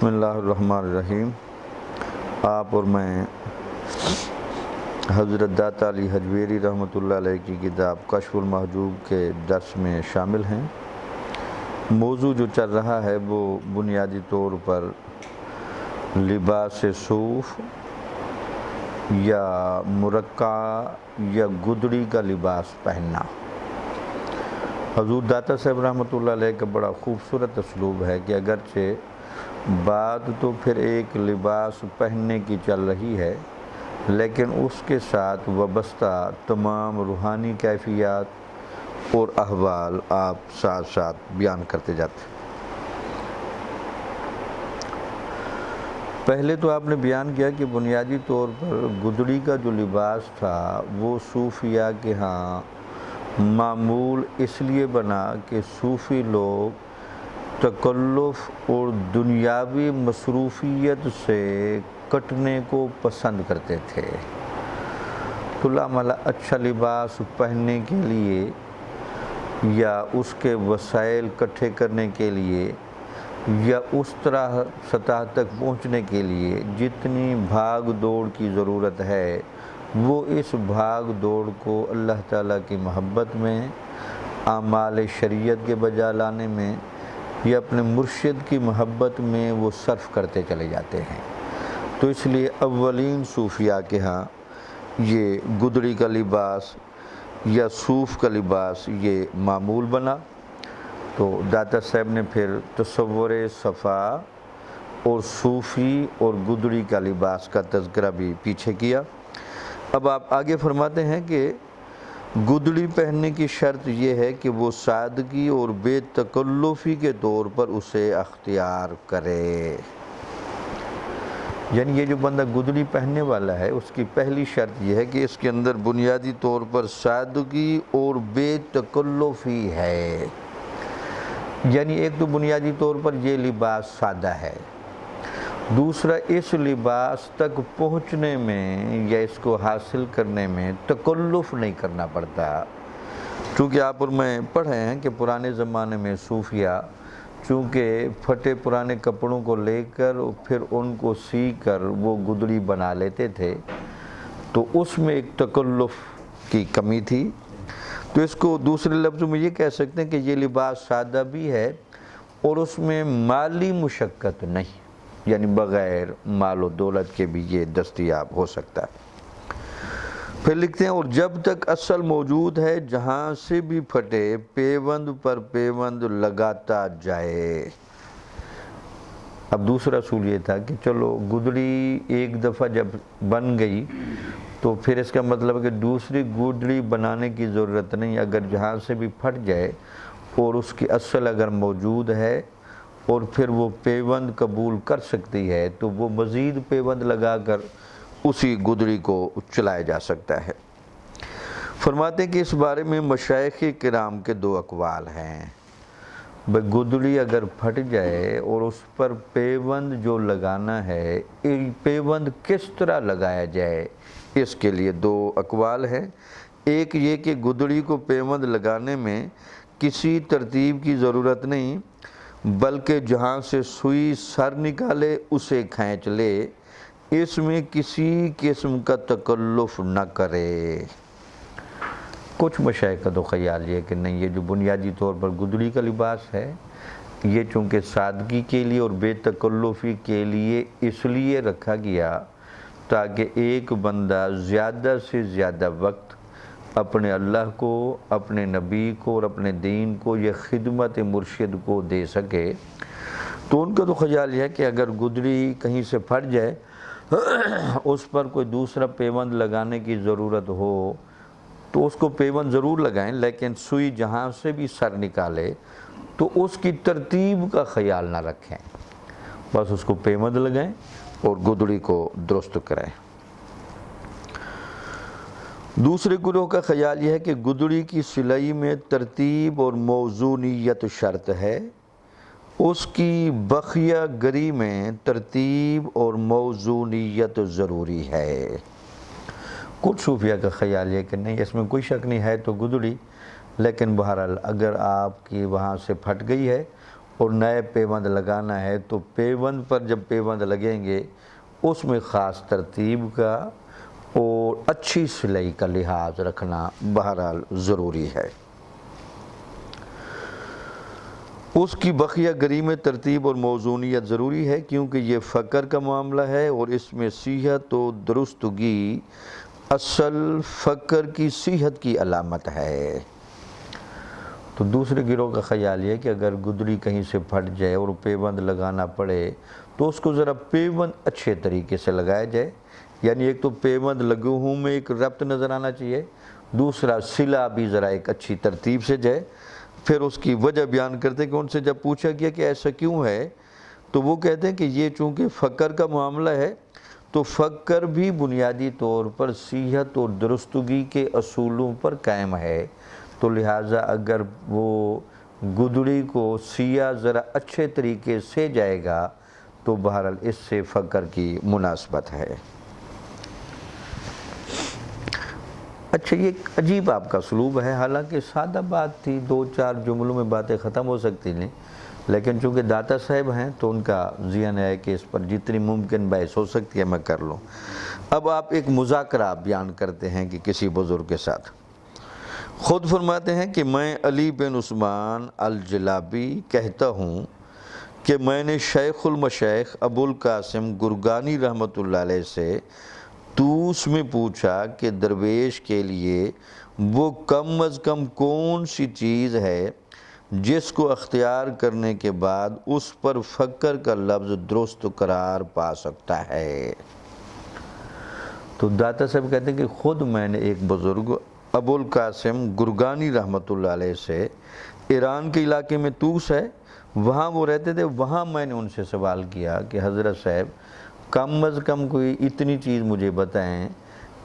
بسم اللہ الرحمن الرحیم۔ آپ اور میں حضرت داتا علی حجویری رحمۃ اللہ علیہ کی کتاب کشف المحجوب کے درس میں شامل ہیں۔ موضوع جو چل رہا ہے وہ بنیادی طور پر لباس صوف یا مرقع یا گدڑی کا لباس پہننا۔ حضور داتا صاحب رحمۃ اللہ علیہ کا بڑا خوبصورت اسلوب ہے کہ اگرچہ بات تو پھر ایک لباس پہننے کی چل رہی ہے، لیکن اس کے ساتھ وابستہ تمام روحانی کیفیات اور احوال آپ ساتھ ساتھ بیان کرتے جاتے ہیں۔ پہلے تو آپ نے بیان کیا کہ بنیادی طور پر گدڑی کا جو لباس تھا وہ صوفیہ کے ہاں معمول اس لیے بنا کہ صوفی لوگ تکلف اور دنیاوی مصروفیت سے کٹنے کو پسند کرتے تھے۔ کھلا ملا اچھا لباس پہننے کے لیے یا اس کے وسائل اکٹھے کرنے کے لیے یا اس طرح سطح تک پہنچنے کے لیے جتنی بھاگ دوڑ کی ضرورت ہے، وہ اس بھاگ دوڑ کو اللہ تعالیٰ کی محبت میں، اعمال شریعت کے بجا لانے میں یا اپنے مرشد کی محبت میں وہ صرف کرتے چلے جاتے ہیں۔ تو اس لیے اولین صوفیاء کے ہاں یہ گدڑی کا لباس یا صوف کا لباس یہ معمول بنا۔ تو داتا صاحب نے پھر تصور صفا اور صوفی اور گدڑی کا لباس کا تذکرہ بھی پیچھے کیا۔ اب آپ آگے فرماتے ہیں کہ گدڑی پہننے کی شرط یہ ہے کہ وہ سادگی اور بے تکلفی کے طور پر اسے اختیار کرے۔ یعنی یہ جو بندہ گدڑی پہننے والا ہے اس کی پہلی شرط یہ ہے کہ اس کے اندر بنیادی طور پر سادگی اور بے تکلفی ہے۔ یعنی ایک تو بنیادی طور پر یہ لباس سادہ ہے، دوسرا اس لباس تک پہنچنے میں یا اس کو حاصل کرنے میں تکلف نہیں کرنا پڑتا۔ چونکہ آپ اور میں پڑھے ہیں کہ پرانے زمانے میں صوفیاء چونکہ پھٹے پرانے کپڑوں کو لے کر پھر ان کو سی کر وہ گدڑی بنا لیتے تھے، تو اس میں ایک تکلف کی کمی تھی۔ تو اس کو دوسرے لفظوں میں یہ کہہ سکتے ہیں کہ یہ لباس سادہ بھی ہے اور اس میں مالی مشقت نہیں، یعنی بغیر مال و دولت کے بھی یہ دستیاب ہو سکتا ہے۔ پھر لکھتے ہیں اور جب تک اصل موجود ہے جہاں سے بھی پھٹے پیوند پر پیوند لگاتا جائے۔ اب دوسرا اصول یہ تھا کہ چلو گدڑی ایک دفعہ جب بن گئی تو پھر اس کا مطلب ہے کہ دوسری گدڑی بنانے کی ضرورت نہیں، اگر جہاں سے بھی پھٹ جائے اور اس کی اصل اگر موجود ہے اور پھر وہ پیوند قبول کر سکتی ہے تو وہ مزید پیوند لگا کر اسی گدڑی کو چلایا جا سکتا ہے۔ فرماتے ہیں کہ اس بارے میں مشائخ کرام کے دو اقوال ہیں۔ گدڑی اگر پھٹ جائے اور اس پر پیوند جو لگانا ہے، پیوند کس طرح لگایا جائے، اس کے لیے دو اقوال ہیں۔ ایک یہ کہ گدڑی کو پیوند لگانے میں کسی ترتیب کی ضرورت نہیں، بلکہ جہاں سے سوئی سر نکالے اسے کھینچ لے، اس میں کسی قسم کا تکلف نہ کرے۔ کچھ مشائخ کا تو خیال یہ کہ نہیں، یہ جو بنیادی طور پر گدڑی کا لباس ہے یہ چونکہ سادگی کے لیے اور بے تکلفی کے لیے اس لیے رکھا گیا تاکہ ایک بندہ زیادہ سے زیادہ وقت اپنے اللہ کو، اپنے نبی کو اور اپنے دین کو یہ خدمت مرشد کو دے سکے۔ تو ان کا تو خیال یہ ہے کہ اگر گدڑی کہیں سے پھٹ جائے اس پر کوئی دوسرا پیوند لگانے کی ضرورت ہو تو اس کو پیوند ضرور لگائیں، لیکن سوئی جہاں سے بھی سر نکالے تو اس کی ترتیب کا خیال نہ رکھیں، بس اس کو پیوند لگائیں اور گدڑی کو درست کریں۔ دوسرے گروہ کا خیال یہ ہے کہ گدڑی کی سلائی میں ترتیب اور موزونیت شرط ہے، اس کی بخیہ گری میں ترتیب اور موزونیت ضروری ہے۔ کچھ صوفیہ کا خیال یہ کہ نہیں، اس میں کوئی شک نہیں ہے تو گدڑی، لیکن بہرحال اگر آپ کی وہاں سے پھٹ گئی ہے اور نئے پیوند لگانا ہے تو پیوند پر جب پیوند لگیں گے اس میں خاص ترتیب کا اور اچھی سلائی کا لحاظ رکھنا بہرحال ضروری ہے۔ اس کی بقیہ گری میں ترتیب اور موزونیت ضروری ہے کیونکہ یہ فقر کا معاملہ ہے اور اس میں صحت و درستگی اصل فقر کی صحت کی علامت ہے۔ تو دوسرے گروہ کا خیال یہ کہ اگر گدڑی کہیں سے پھٹ جائے اور پیوند لگانا پڑے تو اس کو ذرا پیوند اچھے طریقے سے لگایا جائے، یعنی ایک تو پیوند لگوں میں ایک ربط نظر آنا چاہیے، دوسرا سلا بھی ذرا ایک اچھی ترتیب سے جائے۔ پھر اس کی وجہ بیان کرتے کہ ان سے جب پوچھا گیا کہ ایسا کیوں ہے تو وہ کہتے ہیں کہ یہ چونکہ فقر کا معاملہ ہے تو فقر بھی بنیادی طور پر صحت اور درستگی کے اصولوں پر قائم ہے، تو لہٰذا اگر وہ گدڑی کو سیا ذرا اچھے طریقے سے جائے گا تو بہرحال اس سے فقر کی مناسبت ہے۔ اچھا، یہ ایک عجیب آپ کا اسلوب ہے، حالانکہ سادہ بات تھی، 2-4 جملوں میں باتیں ختم ہو سکتی تھیں، لیکن چونکہ داتا صاحب ہیں تو ان کا ذہن ہے کہ اس پر جتنی ممکن بحث ہو سکتی ہے میں کر لوں۔ اب آپ ایک مذاکرہ بیان کرتے ہیں کہ کسی بزرگ کے ساتھ، خود فرماتے ہیں کہ میں علی بن عثمان الجلابی کہتا ہوں کہ میں نے شیخ المشائخ ابو القاسم گرگانی رحمۃ اللہ علیہ سے توس میں پوچھا کہ درویش کے لیے وہ کم از کم کون سی چیز ہے جس کو اختیار کرنے کے بعد اس پر فقر کا لفظ درست قرار پا سکتا ہے۔ تو داتا صاحب کہتے ہیں کہ خود میں نے ایک بزرگ ابو القاسم گرگانی رحمۃ اللہ علیہ سے، ایران کے علاقے میں توس ہے، وہاں وہ رہتے تھے، وہاں میں نے ان سے سوال کیا کہ حضرت صاحب کم از کم کوئی اتنی چیز مجھے بتائیں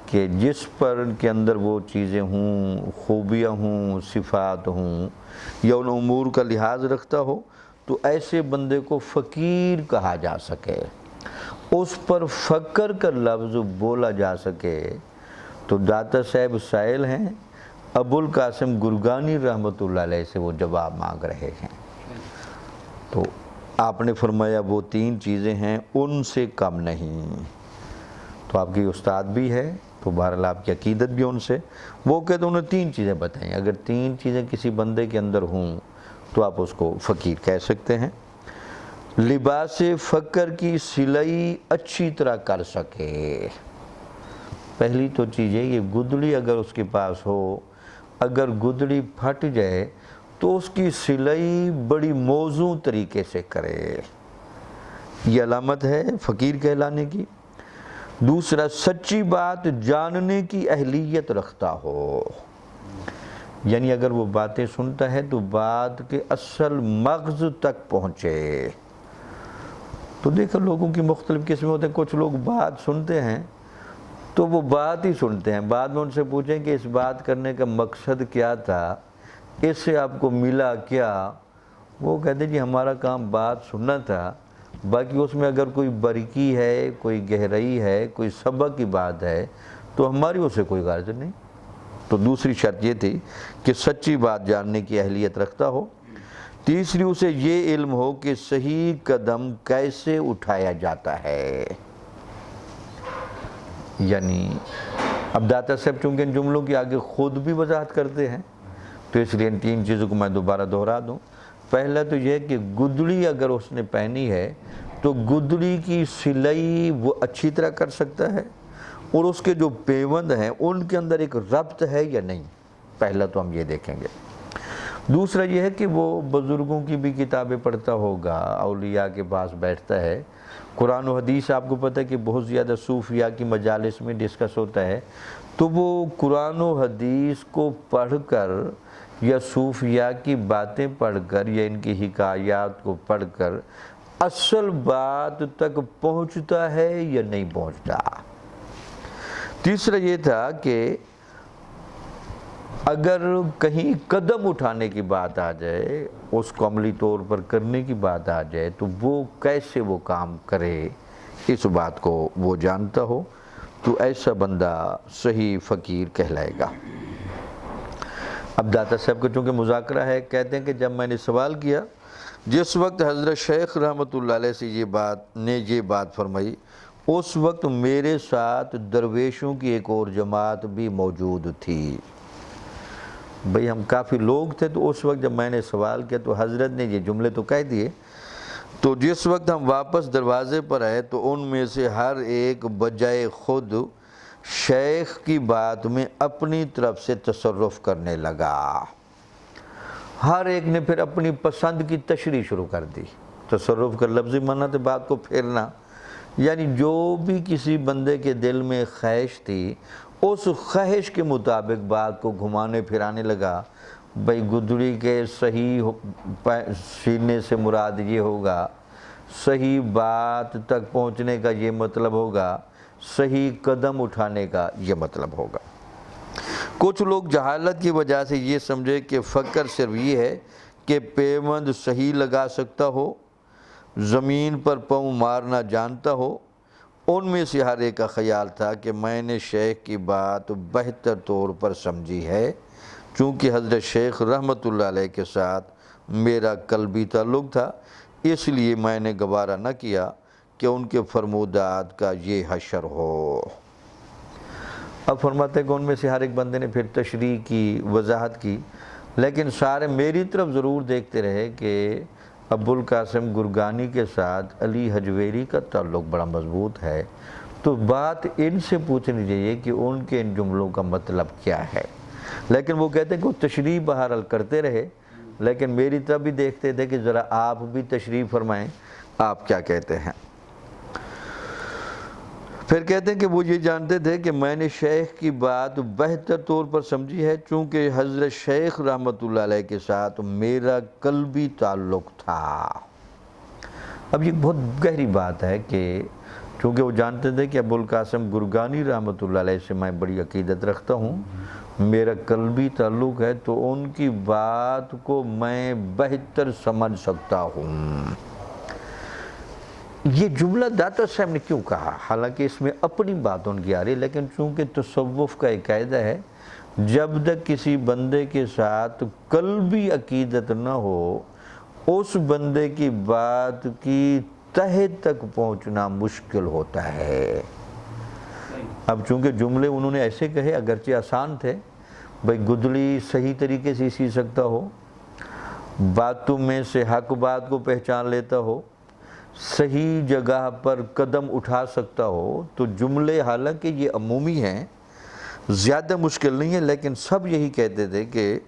کہ جس پر ان کے اندر وہ چیزیں ہوں، خوبیاں ہوں، صفات ہوں یا ان امور کا لحاظ رکھتا ہو تو ایسے بندے کو فقیر کہا جا سکے، اس پر فقر کا لفظ بولا جا سکے۔ تو داتا صاحب سائل ہیں، ابو القاسم گرگانی رحمۃ اللہ علیہ سے وہ جواب مانگ رہے ہیں، تو آپ نے فرمایا وہ 3 چیزیں ہیں، ان سے کم نہیں۔ تو آپ کی استاد بھی ہے تو بہرحال آپ کی عقیدت بھی ان سے، وہ کہتے ہیں انہوں نے 3 چیزیں بتائیں، اگر 3 چیزیں کسی بندے کے اندر ہوں تو آپ اس کو فقیر کہہ سکتے ہیں۔ لباس فقر کی سلائی اچھی طرح کر سکے، پہلی تو چیز ہے یہ گدڑی اگر اس کے پاس ہو، اگر گدڑی پھٹ جائے تو اس کی سلائی بڑی موزوں طریقے سے کرے، یہ علامت ہے فقیر کہلانے کی۔ دوسرا، سچی بات جاننے کی اہلیت رکھتا ہو، یعنی اگر وہ باتیں سنتا ہے تو بات کے اصل مغز تک پہنچے۔ تو دیکھو لوگوں کی مختلف قسمیں ہوتے ہیں، کچھ لوگ بات سنتے ہیں تو وہ بات ہی سنتے ہیں، بعد میں ان سے پوچھیں کہ اس بات کرنے کا مقصد کیا تھا، اس سے آپ کو ملا کیا، وہ کہتے ہیں جی ہمارا کام بات سننا تھا، باقی اس میں اگر کوئی باریکی ہے، کوئی گہرائی ہے، کوئی سبق کی بات ہے تو ہماری اسے کوئی غرض نہیں۔ تو دوسری شرط یہ تھی کہ سچی بات جاننے کی اہلیت رکھتا ہو۔ تیسری، اسے یہ علم ہو کہ صحیح قدم کیسے اٹھایا جاتا ہے، یعنی اب داتا صاحب چونکہ ان جملوں کی آگے خود بھی وضاحت کرتے ہیں تو اس لیے ان 3 چیزوں کو میں دوبارہ دہرا دوں۔ پہلا تو یہ کہ گدڑی اگر اس نے پہنی ہے تو گدڑی کی سلائی وہ اچھی طرح کر سکتا ہے، اور اس کے جو پیوند ہیں ان کے اندر ایک ربط ہے یا نہیں، پہلا تو ہم یہ دیکھیں گے۔ دوسرا یہ ہے کہ وہ بزرگوں کی بھی کتابیں پڑھتا ہوگا، اولیاء کے پاس بیٹھتا ہے، قرآن و حدیث آپ کو پتہ ہے کہ بہت زیادہ صوفیاء کی مجالس میں ڈسکس ہوتا ہے، تو وہ قرآن و حدیث کو پڑھ کر یا صوفیاء کی باتیں پڑھ کر یا ان کی حکایات کو پڑھ کر اصل بات تک پہنچتا ہے یا نہیں پہنچتا۔ تیسرا یہ تھا کہ اگر کہیں قدم اٹھانے کی بات آ جائے، اس کو عملی طور پر کرنے کی بات آ جائے تو وہ کیسے وہ کام کرے، اس بات کو وہ جانتا ہو، تو ایسا بندہ صحیح فقیر کہلائے گا۔ اب داتا صاحب کو چونکہ مذاکرہ ہے، کہتے ہیں کہ جب میں نے سوال کیا جس وقت حضرت شیخ رحمۃ اللہ علیہ سے یہ بات فرمائی، اس وقت میرے ساتھ درویشوں کی ایک اور جماعت بھی موجود تھی۔ بھئی ہم کافی لوگ تھے، تو اس وقت جب میں نے سوال کیا تو حضرت نے یہ جملے تو کہہ دیے۔ تو جس وقت ہم واپس دروازے پر آئے تو ان میں سے ہر ایک بجائے خود شیخ کی بات میں اپنی طرف سے تصرف کرنے لگا۔ ہر ایک نے پھر اپنی پسند کی تشریح شروع کر دی۔ تصرف کا لفظی معنی تھا بات کو پھیرنا، یعنی جو بھی کسی بندے کے دل میں خواہش تھی اس خواہش کے مطابق بات کو گھمانے پھرانے لگا۔ بھئی گدڑی کے صحیح سینے سے مراد یہ ہوگا، صحیح بات تک پہنچنے کا یہ مطلب ہوگا، صحیح قدم اٹھانے کا یہ مطلب ہوگا۔ کچھ لوگ جہالت کی وجہ سے یہ سمجھے کہ فقر صرف یہ ہے کہ پیوند صحیح لگا سکتا ہو، زمین پر پاؤں مارنا جانتا ہو۔ ان میں سے ہر ایک کا خیال تھا کہ میں نے شیخ کی بات بہتر طور پر سمجھی ہے، چونکہ حضرت شیخ رحمۃ اللہ علیہ کے ساتھ میرا قلبی تعلق تھا، اس لیے میں نے گوارا نہ کیا کہ ان کے فرمودات کا یہ حشر ہو۔ اب فرماتے ہیں کہ ان میں سے ہر ایک بندے نے پھر تشریح کی، وضاحت کی، لیکن سارے میری طرف ضرور دیکھتے رہے کہ ابوالقاسم گرگانی کے ساتھ علی حجویری کا تعلق بڑا مضبوط ہے، تو بات ان سے پوچھنی چاہیے کہ ان کے ان جملوں کا مطلب کیا ہے۔ لیکن وہ کہتے ہیں کہ وہ تشریح بہرحال کرتے رہے، لیکن میری طرف بھی دیکھتے تھے کہ ذرا آپ بھی تشریح فرمائیں، آپ کیا کہتے ہیں۔ پھر کہتے ہیں کہ وہ یہ جانتے تھے کہ میں نے شیخ کی بات بہتر طور پر سمجھی ہے، چونکہ حضرت شیخ رحمۃ اللہ علیہ کے ساتھ میرا قلبی تعلق تھا۔ اب یہ بہت گہری بات ہے کہ چونکہ وہ جانتے تھے کہ ابوالقاسم گرگانی رحمۃ اللہ علیہ سے میں بڑی عقیدت رکھتا ہوں، میرا قلبی تعلق ہے، تو ان کی بات کو میں بہتر سمجھ سکتا ہوں۔ یہ جملہ داتا صاحب نے کیوں کہا؟ حالانکہ اس میں اپنی بات ان کی آ رہی، لیکن چونکہ تصوف کا ایک قاعدہ ہے، جب تک کسی بندے کے ساتھ قلبی عقیدت نہ ہو اس بندے کی بات کی تہہ تک پہنچنا مشکل ہوتا ہے۔ اب چونکہ جملے انہوں نے ایسے کہے، اگرچہ آسان تھے، بھئی گدلی صحیح طریقے سے سی سکتا ہو، باتوں میں سے حق بات کو پہچان لیتا ہو، صحیح جگہ پر قدم اٹھا سکتا ہو، تو جملے حالانکہ یہ عمومی ہیں، زیادہ مشکل نہیں ہے، لیکن سب یہی کہتے تھے کہ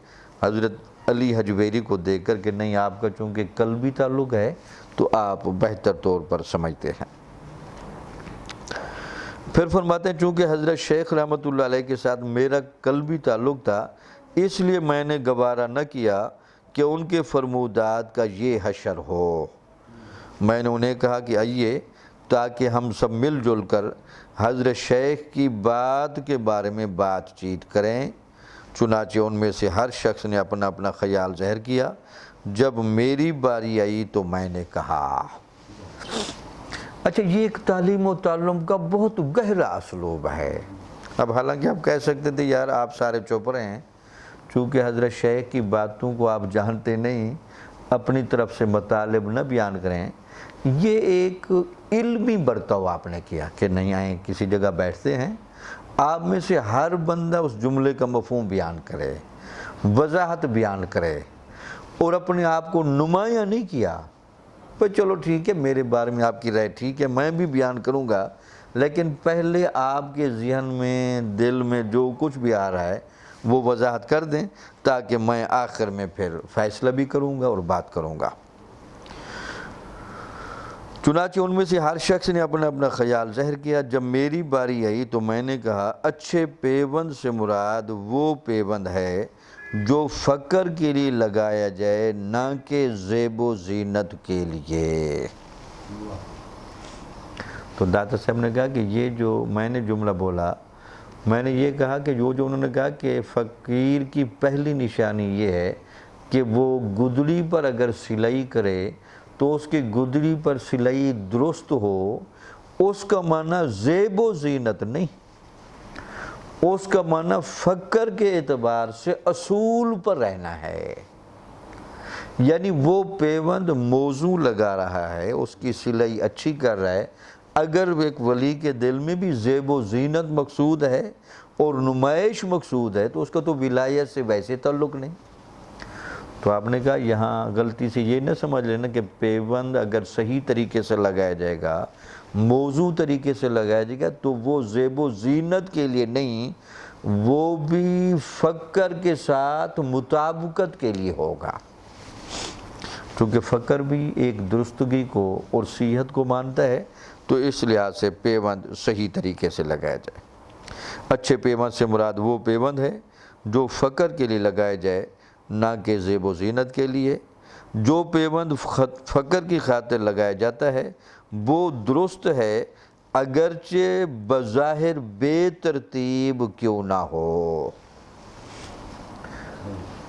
حضرت علی حجویری کو دیکھ کر کہ نہیں، آپ کا چونکہ قلبی تعلق ہے تو آپ بہتر طور پر سمجھتے ہیں۔ پھر فرماتے ہیں چونکہ حضرت شیخ رحمۃ اللہ علیہ کے ساتھ میرا قلبی تعلق تھا، اس لیے میں نے گوارا نہ کیا کہ ان کے فرمودات کا یہ حشر ہو۔ میں نے انہیں کہا کہ آئیے تاکہ ہم سب مل جل کر حضرت شیخ کی بات کے بارے میں بات چیت کریں۔ چنانچہ ان میں سے ہر شخص نے اپنا اپنا خیال ظاہر کیا۔ جب میری باری آئی تو میں نے کہا۔ اچھا، یہ ایک تعلیم و تعلم کا بہت گہرا اسلوب ہے۔ اب حالانکہ آپ کہہ سکتے تھے یار آپ سارے چپ رہے ہیں، چونکہ حضرت شیخ کی باتوں کو آپ جانتے نہیں، اپنی طرف سے مطالب نہ بیان کریں۔ یہ ایک علمی برتاؤ آپ نے کیا کہ نہیں آئیں، کسی جگہ بیٹھتے ہیں، آپ میں سے ہر بندہ اس جملے کا مفہوم بیان کرے، وضاحت بیان کرے، اور اپنے آپ کو نمایاں نہیں کیا۔ پر چلو ٹھیک ہے، میرے بارے میں آپ کی رائے ٹھیک ہے، میں بھی بیان کروں گا، لیکن پہلے آپ کے ذہن میں، دل میں جو کچھ بھی آ رہا ہے وہ وضاحت کر دیں، تاکہ میں آخر میں پھر فیصلہ بھی کروں گا اور بات کروں گا۔ چنانچہ ان میں سے ہر شخص نے اپنا اپنا خیال ظاہر کیا۔ جب میری باری آئی تو میں نے کہا، اچھے پیوند سے مراد وہ پیوند ہے جو فقر کے لیے لگایا جائے، نہ کہ زیب و زینت کے لیے۔ تو داتا صاحب نے کہا کہ یہ جو میں نے جملہ بولا، میں نے یہ کہا کہ جو انہوں نے کہا کہ فقیر کی پہلی نشانی یہ ہے کہ وہ گدڑی پر اگر سلائی کرے تو اس کی گدڑی پر سلائی درست ہو، اس کا معنی زیب و زینت نہیں، اس کا معنی فقر کے اعتبار سے اصول پر رہنا ہے۔ یعنی وہ پیوند موضوع لگا رہا ہے، اس کی صلح اچھی کر رہا ہے۔ اگر ایک ولی کے دل میں بھی زیب و زینت مقصود ہے اور نمائش مقصود ہے تو اس کا تو ولایت سے ویسے تعلق نہیں۔ تو آپ نے کہا یہاں غلطی سے یہ نہ سمجھ لینا کہ پیوند اگر صحیح طریقے سے لگایا جائے گا، موضوع طریقے سے لگایا جائے گا تو وہ زیب و زینت کے لیے نہیں، وہ بھی فقر کے ساتھ مطابقت کے لیے ہوگا، کیونکہ فقر بھی ایک درستگی کو اور صحت کو مانتا ہے۔ تو اس لحاظ سے پیوند صحیح طریقے سے لگایا جائے۔ اچھے پیوند سے مراد وہ پیوند ہے جو فقر کے لیے لگایا جائے، نہ کہ زیب و زینت کے لیے۔ جو پیوند فقر کی خاطر لگایا جاتا ہے وہ درست ہے، اگرچہ بظاہر بے ترتیب کیوں نہ ہو۔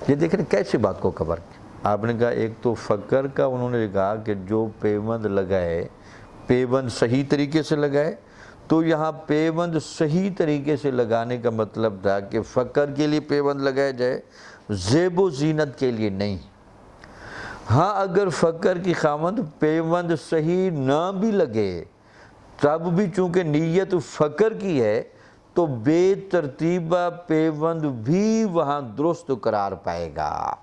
یہ دیکھیں کیسے بات کو کور کیا۔ آپ نے کہا ایک تو فقر کا، انہوں نے کہا کہ جو پیوند لگائے، پیوند صحیح طریقے سے لگائے، تو یہاں پیوند صحیح طریقے سے لگانے کا مطلب تھا کہ فقر کے لیے پیوند لگایا جائے، زیب و زینت کے لیے نہیں۔ ہاں اگر فقر کی خامد پیوند صحیح نہ بھی لگے تب بھی چونکہ نیت فقر کی ہے تو بے ترتیبہ پیوند بھی وہاں درست قرار پائے گا۔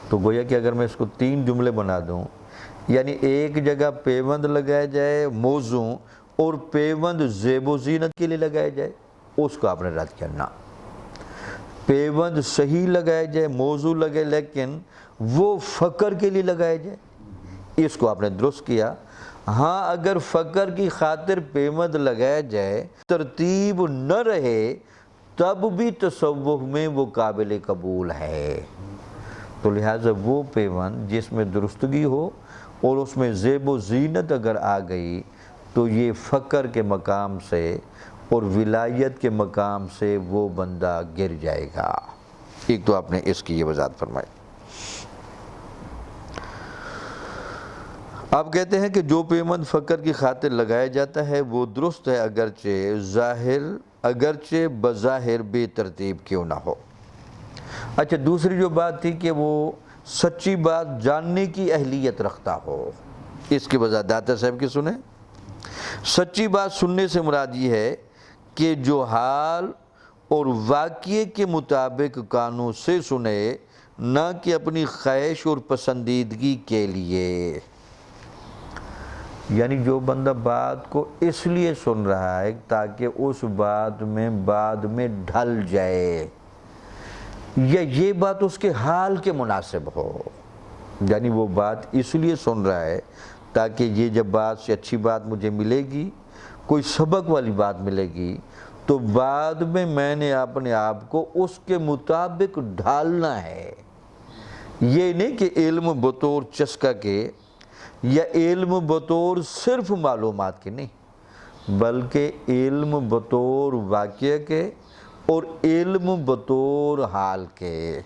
تو گویا کہ اگر میں اس کو 3 جملے بنا دوں، یعنی ایک جگہ پیوند لگایا جائے موضوع اور پیوند زیب و زینت کے لیے لگایا جائے، اس کو آپ نے رد کرنا۔ پیوند صحیح لگایا جائے، موضوع لگے لیکن وہ فقر کے لیے لگایا جائے، اس کو آپ نے درست کیا۔ ہاں اگر فقر کی خاطر پیوند لگایا جائے، ترتیب نہ رہے، تب بھی تصوف میں وہ قابل قبول ہے۔ تو لہٰذا وہ پیوند جس میں درستگی ہو اور اس میں زیب و زینت اگر آ گئی تو یہ فقر کے مقام سے اور ولایت کے مقام سے وہ بندہ گر جائے گا۔ ایک تو آپ نے اس کی یہ وضاحت فرمائی۔ آپ کہتے ہیں کہ جو پیوند فقر کی خاطر لگایا جاتا ہے وہ درست ہے، اگرچہ بظاہر بے ترتیب کیوں نہ ہو۔ اچھا، دوسری جو بات تھی کہ وہ سچی بات جاننے کی اہلیت رکھتا ہو، اس کی وضاحت داتا صاحب کی سنیں۔ سچی بات سننے سے مراد یہ ہے کہ جو حال اور واقعے کے مطابق کانوں سے سنے، نہ کہ اپنی خواہش اور پسندیدگی کے لیے۔ یعنی جو بندہ بات کو اس لیے سن رہا ہے تاکہ اس بات میں بعد میں ڈھل جائے، یا یہ بات اس کے حال کے مناسب ہو، یعنی وہ بات اس لیے سن رہا ہے تاکہ یہ جب بات سے اچھی بات مجھے ملے گی، کوئی سبق والی بات ملے گی، تو بعد میں نے اپنے آپ کو اس کے مطابق ڈھالنا ہے۔ یہ نہیں کہ علم بطور چسکا کے یا علم بطور صرف معلومات کے نہیں، بلکہ علم بطور واقعہ کے اور علم بطور حال کے۔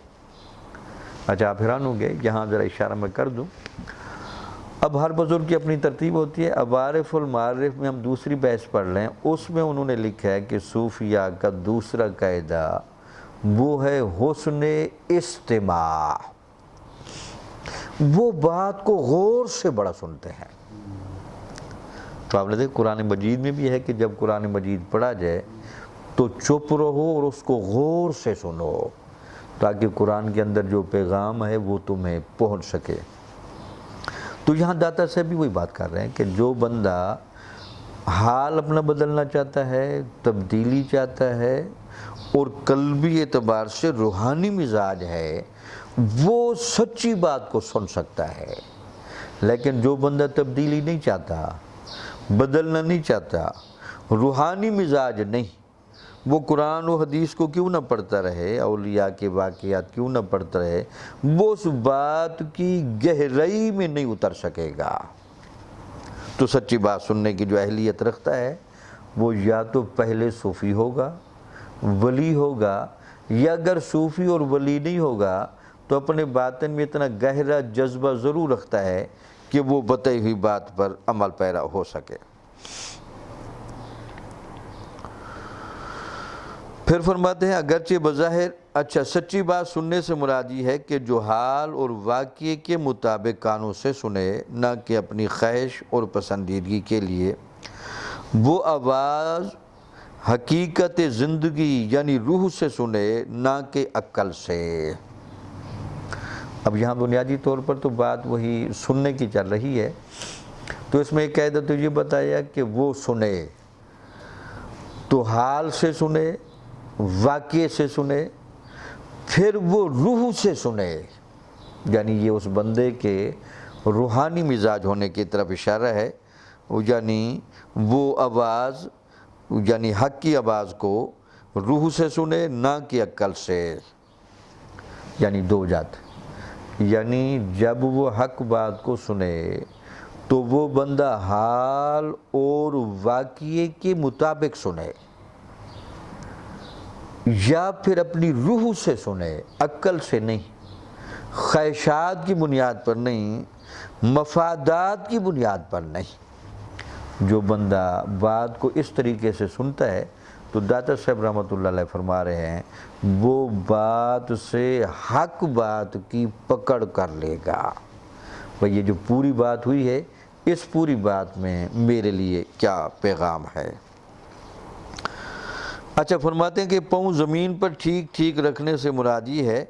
اچھا، آپ حیران ہوں گے، یہاں ذرا اشارہ میں کر دوں۔ اب ہر بزرگ کی اپنی ترتیب ہوتی ہے۔ اب عارف المعارف میں ہم دوسری بحث پڑھ لیں، اس میں انہوں نے لکھا ہے کہ صوفیہ کا دوسرا قاعدہ وہ ہے حسن استماع، وہ بات کو غور سے بڑا سنتے ہیں۔ تو آپ نے دیکھا قرآن مجید میں بھی ہے کہ جب قرآن مجید پڑھا جائے تو چپ رہو اور اس کو غور سے سنو، تاکہ قرآن کے اندر جو پیغام ہے وہ تمہیں پہنچ سکے۔ تو یہاں داتا صاحب بھی وہی بات کر رہے ہیں کہ جو بندہ حال اپنا بدلنا چاہتا ہے، تبدیلی چاہتا ہے اور قلبی اعتبار سے روحانی مزاج ہے، وہ سچی بات کو سن سکتا ہے۔ لیکن جو بندہ تبدیلی نہیں چاہتا، بدلنا نہیں چاہتا، روحانی مزاج نہیں، وہ قرآن و حدیث کو کیوں نہ پڑھتا رہے، اولیاء کے واقعات کیوں نہ پڑھتا رہے، وہ اس بات کی گہرائی میں نہیں اتر سکے گا۔ تو سچی بات سننے کی جو اہلیت رکھتا ہے وہ یا تو پہلے صوفی ہوگا، ولی ہوگا، یا اگر صوفی اور ولی نہیں ہوگا تو اپنے باطن میں اتنا گہرا جذبہ ضرور رکھتا ہے کہ وہ بتائی ہوئی بات پر عمل پیرا ہو سکے۔ پھر فرماتے ہیں اگرچہ بظاہر اچھا سچی بات سننے سے مراد یہ ہے کہ جو حال اور واقعے کے مطابق کانوں سے سنے، نہ کہ اپنی خواہش اور پسندیدگی کے لیے۔ وہ آواز حقیقت زندگی یعنی روح سے سنے، نہ کہ عقل سے۔ اب یہاں بنیادی طور پر تو بات وہی سننے کی چل رہی ہے، تو اس میں ایک قاعدہ تو یہ بتایا کہ وہ سنے تو حال سے سنے، واقعے سے سنے، پھر وہ روح سے سنے، یعنی یہ اس بندے کے روحانی مزاج ہونے کی طرف اشارہ ہے، یعنی وہ آواز یعنی حق کی آواز کو روح سے سنے، نہ کہ عقل سے، یعنی دو جات۔ یعنی جب وہ حق بات کو سنے تو وہ بندہ حال اور واقعے کے مطابق سنے، یا پھر اپنی روح سے سنے، عقل سے نہیں، خواہشات کی بنیاد پر نہیں، مفادات کی بنیاد پر نہیں۔ جو بندہ بات کو اس طریقے سے سنتا ہے تو داتا صاحب رحمۃ اللہ علیہ فرما رہے ہیں وہ بات سے حق بات کی پکڑ کر لے گا، بھئی یہ جو پوری بات ہوئی ہے اس پوری بات میں میرے لیے کیا پیغام ہے۔ اچھا فرماتے ہیں کہ پاؤں زمین پر ٹھیک ٹھیک رکھنے سے مراد یہ ہے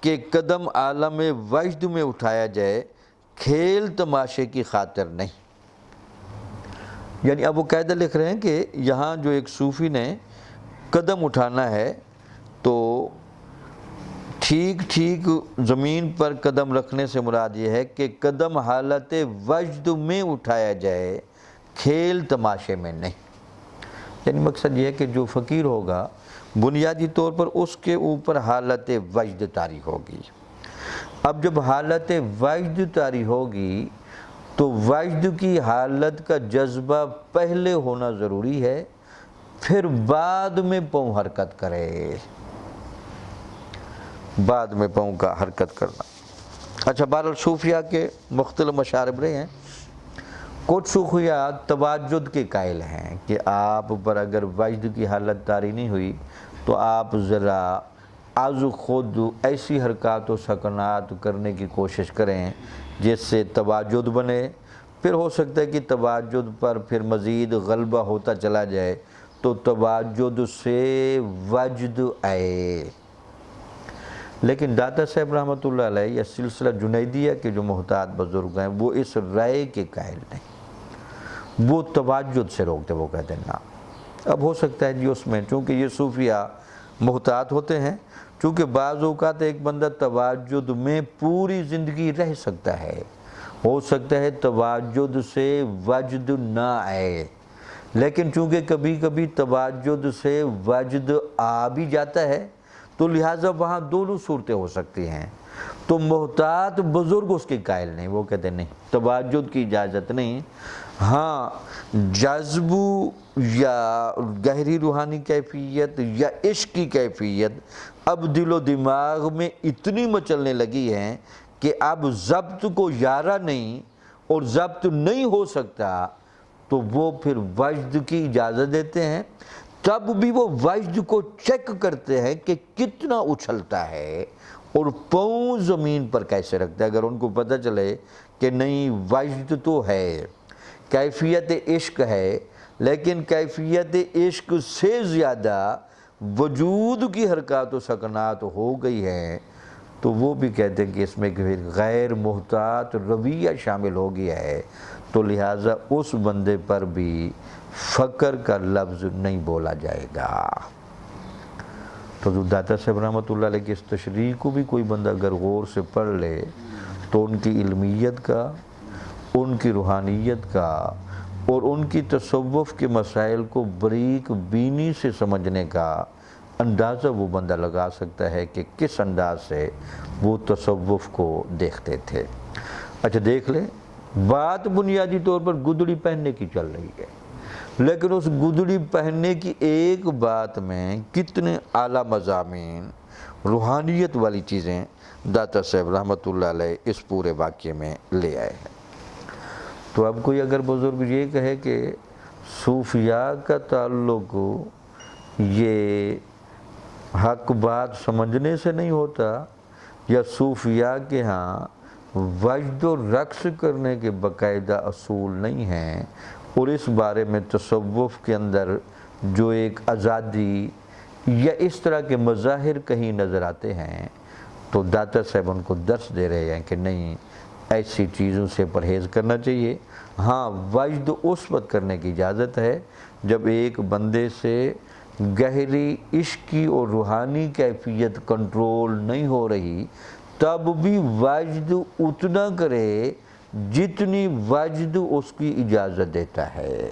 کہ قدم عالم وجد میں اٹھایا جائے، کھیل تماشے کی خاطر نہیں۔ یعنی اب وہ قاعدہ لکھ رہے ہیں کہ یہاں جو ایک صوفی نے قدم اٹھانا ہے تو ٹھیک ٹھیک زمین پر قدم رکھنے سے مراد یہ ہے کہ قدم حالت وجد میں اٹھایا جائے، کھیل تماشے میں نہیں۔ یعنی مقصد یہ ہے کہ جو فقیر ہوگا بنیادی طور پر اس کے اوپر حالت وجد طاری ہوگی۔ اب جب حالت وجد طاری ہوگی تو وجد کی حالت کا جذبہ پہلے ہونا ضروری ہے، پھر بعد میں پاؤں حرکت کرے، بعد میں پاؤں کا حرکت کرنا۔ اچھا بہرحال صوفیہ کے مختلف مشارب رہے ہیں۔ کچھ صوفیہ تواجد کے قائل ہیں کہ آپ پر اگر وجد کی حالت طاری نہیں ہوئی تو آپ ذرا از خود ایسی حرکات و سکنات کرنے کی کوشش کریں جس سے تواجد بنے، پھر ہو سکتا ہے کہ تواجد پر پھر مزید غلبہ ہوتا چلا جائے تو تواجد سے وجد آئے۔ لیکن داتا صاحب رحمۃ اللہ علیہ یا سلسلہ جنیدیہ کے جو محتاط بزرگ ہیں وہ اس رائے کے قائل نہیں، وہ تواجد سے روکتے، وہ کہتے ہیں نا۔ اب ہو سکتا ہے جی اس میں چونکہ یہ صوفیہ محتاط ہوتے ہیں، چونکہ بعض اوقات ایک بندہ تواجد میں پوری زندگی رہ سکتا ہے، ہو سکتا ہے تواجد سے وجد نہ آئے، لیکن چونکہ کبھی کبھی تواجد سے وجد آ بھی جاتا ہے تو لہٰذا وہاں دونوں صورتیں ہو سکتی ہیں، تو محتاط بزرگ اس کے قائل نہیں، وہ کہتے ہیں نہیں تواجد کی اجازت نہیں۔ ہاں جذب یا گہری روحانی کیفیت یا عشق کی کیفیت اب دل و دماغ میں اتنی مچلنے لگی ہے کہ اب ضبط کو یارہ نہیں اور ضبط نہیں ہو سکتا تو وہ پھر وجد کی اجازت دیتے ہیں، تب بھی وہ وجد کو چیک کرتے ہیں کہ کتنا اچھلتا ہے اور پاؤں زمین پر کیسے رکھتا ہے۔ اگر ان کو پتہ چلے کہ نہیں وجد تو ہے، کیفیت عشق ہے، لیکن کیفیت عشق سے زیادہ وجود کی حرکات و سکنات ہو گئی ہیں تو وہ بھی کہتے ہیں کہ اس میں غیر محتاط رویہ شامل ہو گیا ہے، تو لہٰذا اس بندے پر بھی فقر کا لفظ نہیں بولا جائے گا۔ تو جو داتا صاحب رحمۃ اللہ علیہ کی اس تشریح کو بھی کوئی بندہ اگر غور سے پڑھ لے تو ان کی علمیت کا، ان کی روحانیت کا اور ان کی تصوف کے مسائل کو بریک بینی سے سمجھنے کا اندازہ وہ بندہ لگا سکتا ہے کہ کس انداز سے وہ تصوف کو دیکھتے تھے۔ اچھا دیکھ لیں، بات بنیادی طور پر گدڑی پہننے کی چل رہی ہے، لیکن اس گدڑی پہننے کی ایک بات میں کتنے اعلیٰ مضامین، روحانیت والی چیزیں داتا صاحب رحمۃ اللہ علیہ اس پورے واقعے میں لے آئے ہیں۔ تو اب کوئی اگر بزرگ یہ کہے کہ صوفیاء کا تعلق یہ حق بات سمجھنے سے نہیں ہوتا، یا صوفیاء کے ہاں وجد و رقص کرنے کے باقاعدہ اصول نہیں ہیں، اور اس بارے میں تصوف کے اندر جو ایک آزادی یا اس طرح کے مظاہر کہیں نظر آتے ہیں، تو داتا صاحب ان کو درس دے رہے ہیں کہ نہیں، ایسی چیزوں سے پرہیز کرنا چاہیے۔ ہاں، وجد اس وقت کرنے کی اجازت ہے جب ایک بندے سے گہری عشقی اور روحانی کیفیت کنٹرول نہیں ہو رہی، تب بھی وجد اتنا کرے جتنی وجد اس کی اجازت دیتا ہے۔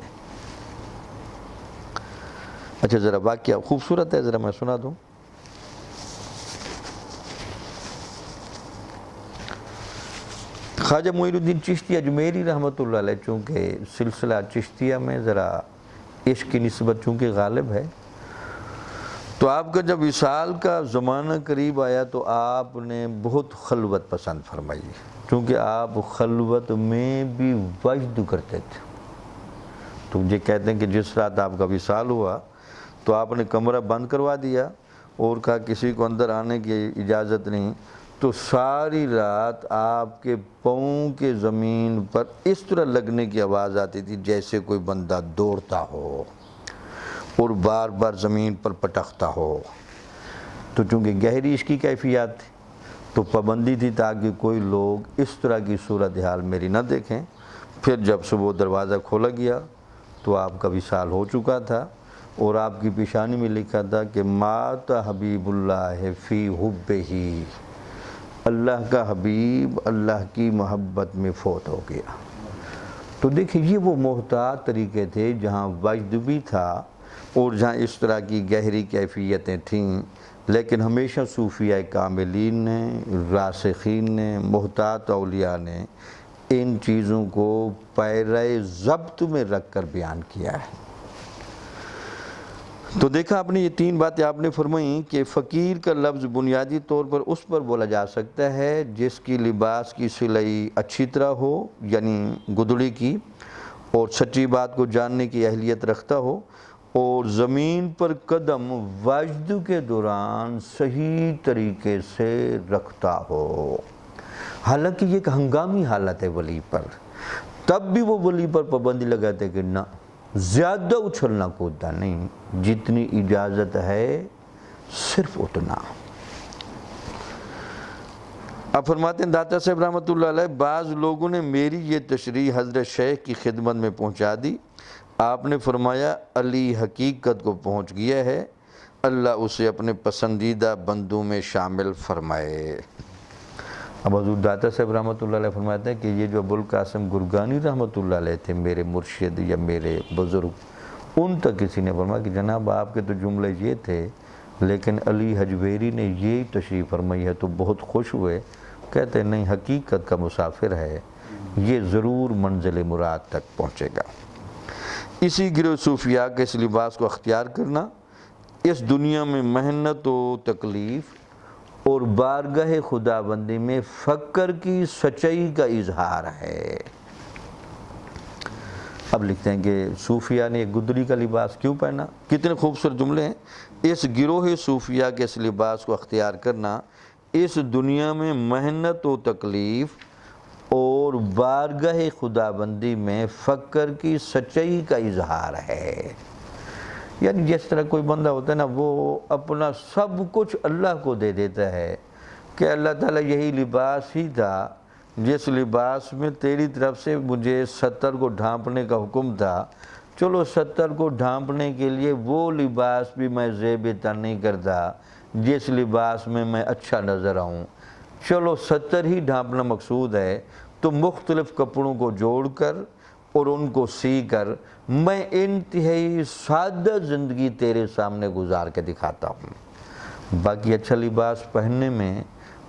اچھا، ذرا واقعہ خوبصورت ہے، ذرا میں سنا دوں۔ خواجہ معین الدین چشتی اجمیری رحمۃ اللہ علیہ، چونکہ سلسلہ چشتیہ میں ذرا عشق کی نسبت چونکہ غالب ہے، تو آپ کا جب وصال کا زمانہ قریب آیا تو آپ نے بہت خلوت پسند فرمائی، چونکہ آپ خلوت میں بھی وجد کرتے تھے۔ تو یہ کہتے ہیں کہ جس رات آپ کا وصال ہوا تو آپ نے کمرہ بند کروا دیا اور کہا کسی کو اندر آنے کی اجازت نہیں، تو ساری رات آپ کے پاؤں کے زمین پر اس طرح لگنے کی آواز آتی تھی جیسے کوئی بندہ دوڑتا ہو اور بار بار زمین پر پٹکتا ہو۔ تو چونکہ گہری عشقی کیفیات تھی تو پابندی تھی تاکہ کوئی لوگ اس طرح کی صورتحال میری نہ دیکھیں۔ پھر جب صبح دروازہ کھولا گیا تو آپ کا وصال ہو چکا تھا، اور آپ کی پیشانی میں لکھا تھا کہ مات حبیب اللہ فی حبہ، اللہ کا حبیب اللہ کی محبت میں فوت ہو گیا۔ تو دیکھیں، یہ وہ محتاط طریقے تھے جہاں وجد بھی تھا اور جہاں اس طرح کی گہری کیفیتیں تھیں، لیکن ہمیشہ صوفیاء کاملین نے، راسخین نے، محتاط اولیاء نے ان چیزوں کو پیرے ضبط میں رکھ کر بیان کیا ہے۔ تو دیکھا آپ نے، یہ تین باتیں آپ نے فرمائیں کہ فقیر کا لفظ بنیادی طور پر اس پر بولا جا سکتا ہے جس کی لباس کی سلائی اچھی طرح ہو، یعنی گدڑی کی، اور سچی بات کو جاننے کی اہلیت رکھتا ہو، اور زمین پر قدم وجد کے دوران صحیح طریقے سے رکھتا ہو۔ حالانکہ یہ ایک ہنگامی حالت ہے ولی پر، تب بھی وہ ولی پر پابندی لگاتے کہ نہ، زیادہ اچھلنا کودنا نہیں، جتنی اجازت ہے صرف اتنا۔ اب فرماتے ہیں داتا صاحب رحمۃ اللہ علیہ، بعض لوگوں نے میری یہ تشریح حضرت شیخ کی خدمت میں پہنچا دی، آپ نے فرمایا علی حقیقت کو پہنچ گیا ہے، اللہ اسے اپنے پسندیدہ بندوں میں شامل فرمائے۔ اب حضور داتا صاحب رحمۃ اللہ علیہ فرماتے ہیں کہ یہ جو ابوالقاسم گرگانی رحمۃ اللہ علیہ تھے، میرے مرشد یا میرے بزرگ، ان تک کسی نے فرمایا کہ جناب آپ کے تو جملے یہ تھے، لیکن علی حجویری نے یہی تشریح فرمائی ہے، تو بہت خوش ہوئے۔ کہتے ہیں نہیں، حقیقت کا مسافر ہے، یہ ضرور منزل مراد تک پہنچے گا۔ اسی گروہ صوفیاء کے اس لباس کو اختیار کرنا اس دنیا میں محنت و تکلیف اور بارگاہ خداوندی میں فقر کی سچائی کا اظہار ہے۔ اب لکھتے ہیں کہ صوفیاء نے گدڑی کا لباس کیوں پہنا؟ کتنے خوبصورت جملے ہیں۔ اس گروہ صوفیاء کے اس لباس کو اختیار کرنا اس دنیا میں محنت و تکلیف اور بارگاہ خداوندی میں فقر کی سچائی کا اظہار ہے۔ یعنی جس طرح کوئی بندہ ہوتا ہے نا، وہ اپنا سب کچھ اللہ کو دے دیتا ہے کہ اللہ تعالیٰ یہی لباس ہی تھا جس لباس میں تیری طرف سے مجھے ستر کو ڈھانپنے کا حکم تھا، چلو ستر کو ڈھانپنے کے لیے وہ لباس بھی میں زیب تن نہیں کرتا جس لباس میں میں اچھا نظر آؤں، چلو ستر ہی ڈھانپنا مقصود ہے، تو مختلف کپڑوں کو جوڑ کر اور ان کو سی کر میں انتہائی سادہ زندگی تیرے سامنے گزار کے دکھاتا ہوں۔ باقی اچھا لباس پہننے میں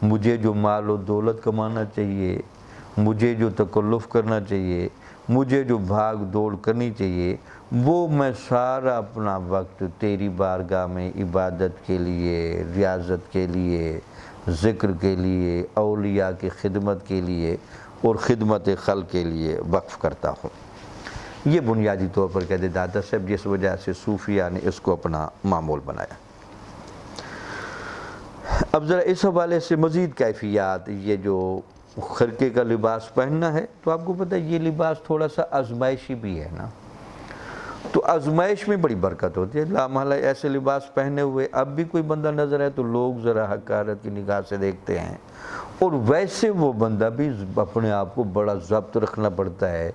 مجھے جو مال و دولت کمانا چاہیے، مجھے جو تکلف کرنا چاہیے، مجھے جو بھاگ دوڑ کرنی چاہیے، وہ میں سارا اپنا وقت تیری بارگاہ میں عبادت کے لیے، ریاضت کے لیے، ذکر کے لیے، اولیاء کی خدمت کے لیے اور خدمت خلق کے لیے وقف کرتا ہوں۔ یہ بنیادی طور پر کہتے داتا صاحب، جس وجہ سے صوفیاء نے اس کو اپنا معمول بنایا۔ اب ذرا اس حوالے سے مزید کیفیات، یہ جو خرقے کا لباس پہننا ہے، تو آپ کو پتہ ہے یہ لباس تھوڑا سا آزمائشی بھی ہے نا، تو آزمائش میں بڑی برکت ہوتی ہے۔ لامحالہ ایسے لباس پہنے ہوئے اب بھی کوئی بندہ نظر ہے تو لوگ ذرا حقارت کی نگاہ سے دیکھتے ہیں، اور ویسے وہ بندہ بھی اپنے آپ کو بڑا ضبط رکھنا پڑتا ہے،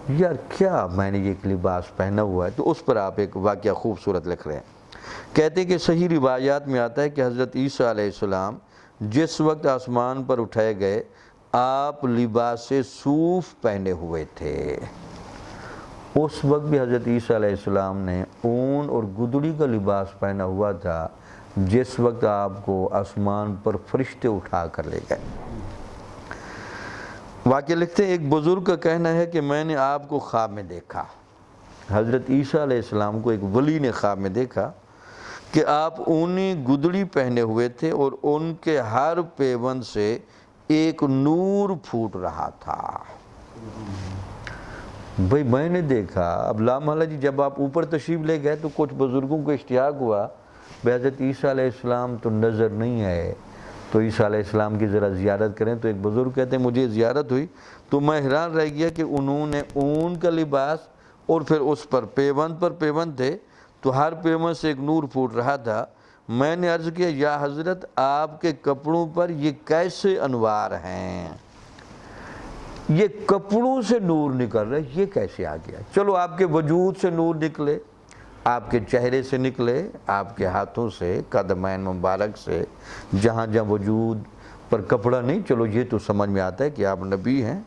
یار کیا میں نے یہ ایک لباس پہنا ہوا ہے۔ تو اس پر آپ ایک واقعہ خوبصورت لکھ رہے ہیں، کہتے ہیں کہ صحیح روایات میں آتا ہے کہ حضرت عیسیٰ علیہ السلام جس وقت آسمان پر اٹھائے گئے آپ لباس صوف پہنے ہوئے تھے۔ اس وقت بھی حضرت عیسیٰ علیہ السلام نے اون اور گدڑی کا لباس پہنا ہوا تھا جس وقت آپ کو آسمان پر فرشتے اٹھا کر لے گئے۔ واقعہ لکھتے ہیں ایک بزرگ کا کہنا ہے کہ میں نے آپ کو خواب میں دیکھا، حضرت عیسیٰ علیہ السلام کو ایک ولی نے خواب میں دیکھا کہ آپ اونی گدڑی پہنے ہوئے تھے اور ان کے ہر پیوند سے ایک نور پھوٹ رہا تھا۔ بھئی میں نے دیکھا، اب لامحالہ جی جب آپ اوپر تشریف لے گئے تو کچھ بزرگوں کو اشتیاق ہوا بھئی حضرت عیسیٰ علیہ السلام تو نظر نہیں آئے، تو عیسیٰ علیہ السلام کی ذرا زیارت کریں۔ تو ایک بزرگ کہتے ہیں مجھے زیارت ہوئی تو میں حیران رہ گیا کہ انہوں نے اون کا لباس اور پھر اس پر پیوند تھے، تو ہر پیوند سے ایک نور پھوٹ رہا تھا۔ میں نے عرض کیا یا حضرت آپ کے کپڑوں پر یہ کیسے انوار ہیں، یہ کپڑوں سے نور نکل رہا ہے، یہ کیسے آ گیا؟ چلو آپ کے وجود سے نور نکلے، آپ کے چہرے سے نکلے، آپ کے ہاتھوں سے، قدمین مبارک سے، جہاں جہاں وجود پر کپڑا نہیں، چلو یہ تو سمجھ میں آتا ہے کہ آپ نبی ہیں،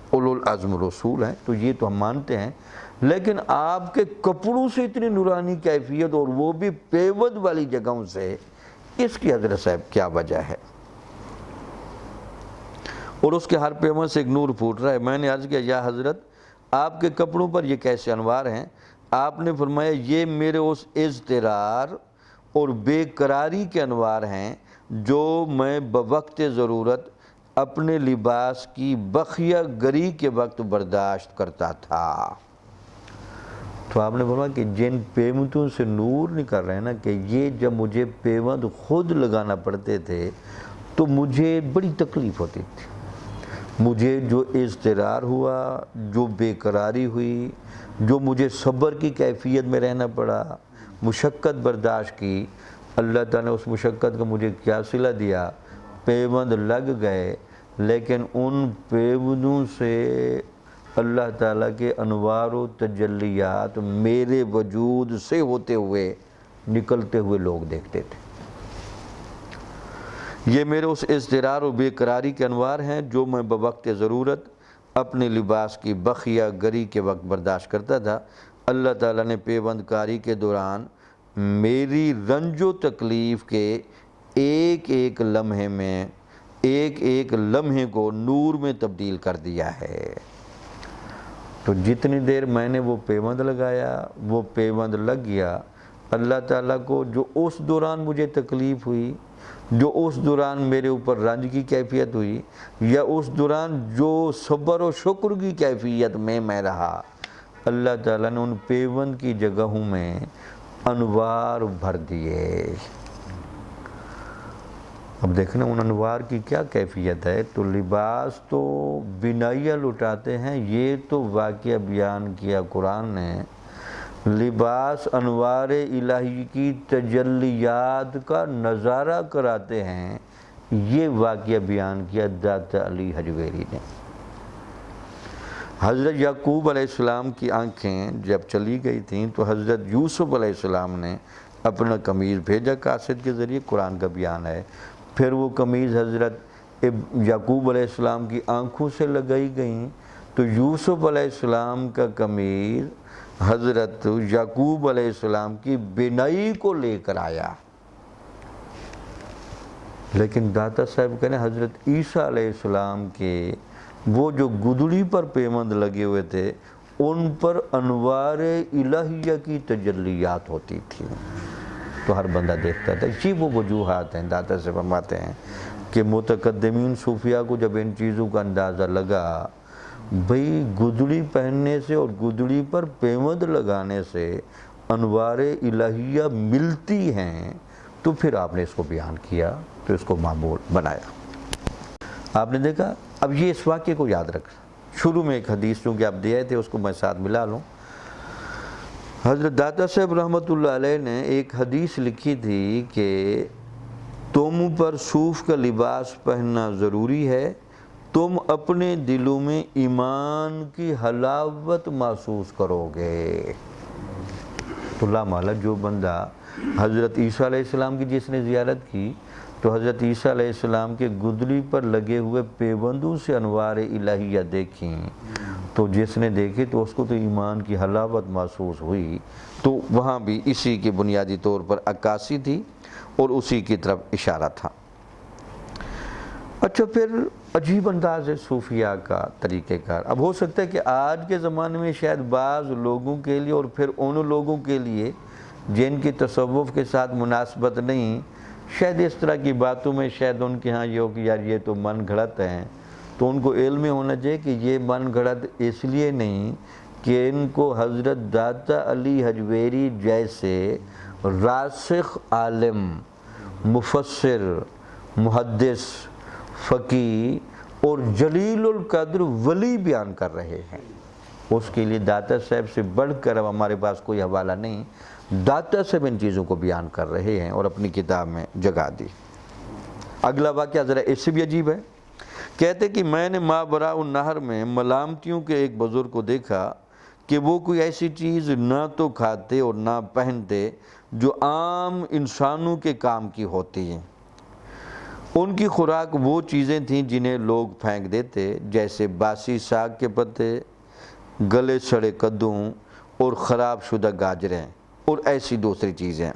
اولو العزم رسول ہیں، تو یہ تو ہم مانتے ہیں، لیکن آپ کے کپڑوں سے اتنی نورانی کیفیت اور وہ بھی پیود والی جگہوں سے، اس کی حضرت صاحب کیا وجہ ہے؟ اور اس کے ہر پیوند سے ایک نور پھوٹ رہا ہے۔ میں نے عرض کیا یا حضرت آپ کے کپڑوں پر یہ کیسے انوار ہیں؟ آپ نے فرمایا یہ میرے اس اضطرار اور بے قراری کے انوار ہیں جو میں بوقت ضرورت اپنے لباس کی بخیہ گری کے وقت برداشت کرتا تھا۔ تو آپ نے فرمایا کہ جن پیوندوں سے نور نکل رہے ہیں نا، کہ یہ جب مجھے پیوند خود لگانا پڑتے تھے تو مجھے بڑی تکلیف ہوتی تھی، مجھے جو اضطرار ہوا، جو بے قراری ہوئی، جو مجھے صبر کی کیفیت میں رہنا پڑا، مشقت برداشت کی، اللہ تعالیٰ نے اس مشقت کا مجھے کیا صلہ دیا؟ پیوند لگ گئے، لیکن ان پیوندوں سے اللہ تعالیٰ کے انوار و تجلیات میرے وجود سے ہوتے ہوئے نکلتے ہوئے لوگ دیکھتے تھے۔ یہ میرے اس اضطرار و بے قراری کے انوار ہیں جو میں بوقت ضرورت اپنے لباس کی بخیہ گری کے وقت برداشت کرتا تھا۔ اللہ تعالیٰ نے پیوند کاری کے دوران میری رنج و تکلیف کے ایک ایک لمحے کو نور میں تبدیل کر دیا ہے۔ تو جتنی دیر میں نے وہ پیوند لگایا، وہ پیوند لگ گیا، اللہ تعالیٰ کو جو اس دوران مجھے تکلیف ہوئی، جو اس دوران میرے اوپر رنج کی کیفیت ہوئی، یا اس دوران جو صبر و شکر کی کیفیت میں رہا، اللہ تعالیٰ نے ان پیوند کی جگہوں میں انوار بھر دیے۔ اب دیکھنا ان انوار کی کیا کیفیت ہے۔ تو لباس تو بنائیہ لٹاتے ہیں، یہ تو واقعہ بیان کیا قرآن نے، لباس انوار الہی کی تجلیات کا نظارہ کراتے ہیں، یہ واقعہ بیان کیا داتا علی حجویری نے۔ حضرت یعقوب علیہ السلام کی آنکھیں جب چلی گئی تھیں تو حضرت یوسف علیہ السلام نے اپنا قمیض بھیجا قاصد کے ذریعے، قرآن کا بیان ہے۔ پھر وہ قمیض حضرت یعقوب علیہ السلام کی آنکھوں سے لگائی گئیں تو یوسف علیہ السلام کا قمیض حضرت یعقوب علیہ السلام کی بینائی کو لے کر آیا۔ لیکن داتا صاحب کہنے حضرت عیسیٰ علیہ السلام کے وہ جو گدڑی پر پیوند لگے ہوئے تھے ان پر انوار الہیہ کی تجلیات ہوتی تھی، تو ہر بندہ دیکھتا تھا۔ یہ وہ وجوہات ہیں، داتا سے فرماتے ہیں کہ متقدمین صوفیاء کو جب ان چیزوں کا اندازہ لگا، بھئی گدڑی پہننے سے اور گدڑی پر پیوند لگانے سے انوار الہیہ ملتی ہیں، تو پھر آپ نے اس کو بیان کیا تو اس کو معمول بنایا۔ آپ نے دیکھا، اب یہ اس واقعے کو یاد رکھ، شروع میں ایک حدیث چونکہ آپ دے تھے اس کو میں ساتھ ملا لوں۔ حضرت داتا صاحب رحمۃ اللہ علیہ نے ایک حدیث لکھی تھی کہ تم پر صوف کا لباس پہننا ضروری ہے، تم اپنے دلوں میں ایمان کی حلاوت محسوس کرو گے۔ تو لا محالہ جو بندہ حضرت عیسیٰ علیہ السلام کی جس نے زیارت کی تو حضرت عیسیٰ علیہ السلام کے گدلی پر لگے ہوئے پیوندوں سے انوار الہیہ دیکھیں، تو جس نے دیکھی تو اس کو تو ایمان کی حلاوت محسوس ہوئی۔ تو وہاں بھی اسی کے بنیادی طور پر عکاسی تھی اور اسی کی طرف اشارہ تھا۔ اچھا، پھر عجیب انداز ہے صوفیاء کا طریقہ کار۔ اب ہو سکتا ہے کہ آج کے زمانے میں شاید بعض لوگوں کے لیے اور پھر ان لوگوں کے لیے جن کی تصوف کے ساتھ مناسبت نہیں، شاید اس طرح کی باتوں میں شاید ان کے ہاں یہ ہو کہ یار یہ تو من گھڑت ہیں، تو ان کو علم ہونا چاہیے کہ یہ من گھڑت اس لیے نہیں کہ ان کو حضرت داتا علی حجویری جیسے راسخ عالم، مفسر، محدث، فقیہ اور جلیل القدر ولی بیان کر رہے ہیں۔ اس کے لیے داتا صاحب سے بڑھ کر اب ہمارے پاس کوئی حوالہ نہیں، داتا صاحب ان چیزوں کو بیان کر رہے ہیں اور اپنی کتاب میں جگہ دی۔ اگلا واقعہ ذرا اس سے بھی عجیب ہے۔ کہتے کہ میں نے مابراء النہر میں ملامتیوں کے ایک بزرگ کو دیکھا کہ وہ کوئی ایسی چیز نہ تو کھاتے اور نہ پہنتے جو عام انسانوں کے کام کی ہوتی ہیں۔ ان کی خوراک وہ چیزیں تھیں جنہیں لوگ پھینک دیتے، جیسے باسی ساگ کے پتے، گلے سڑے کدوں اور خراب شدہ گاجریں اور ایسی دوسری چیزیں۔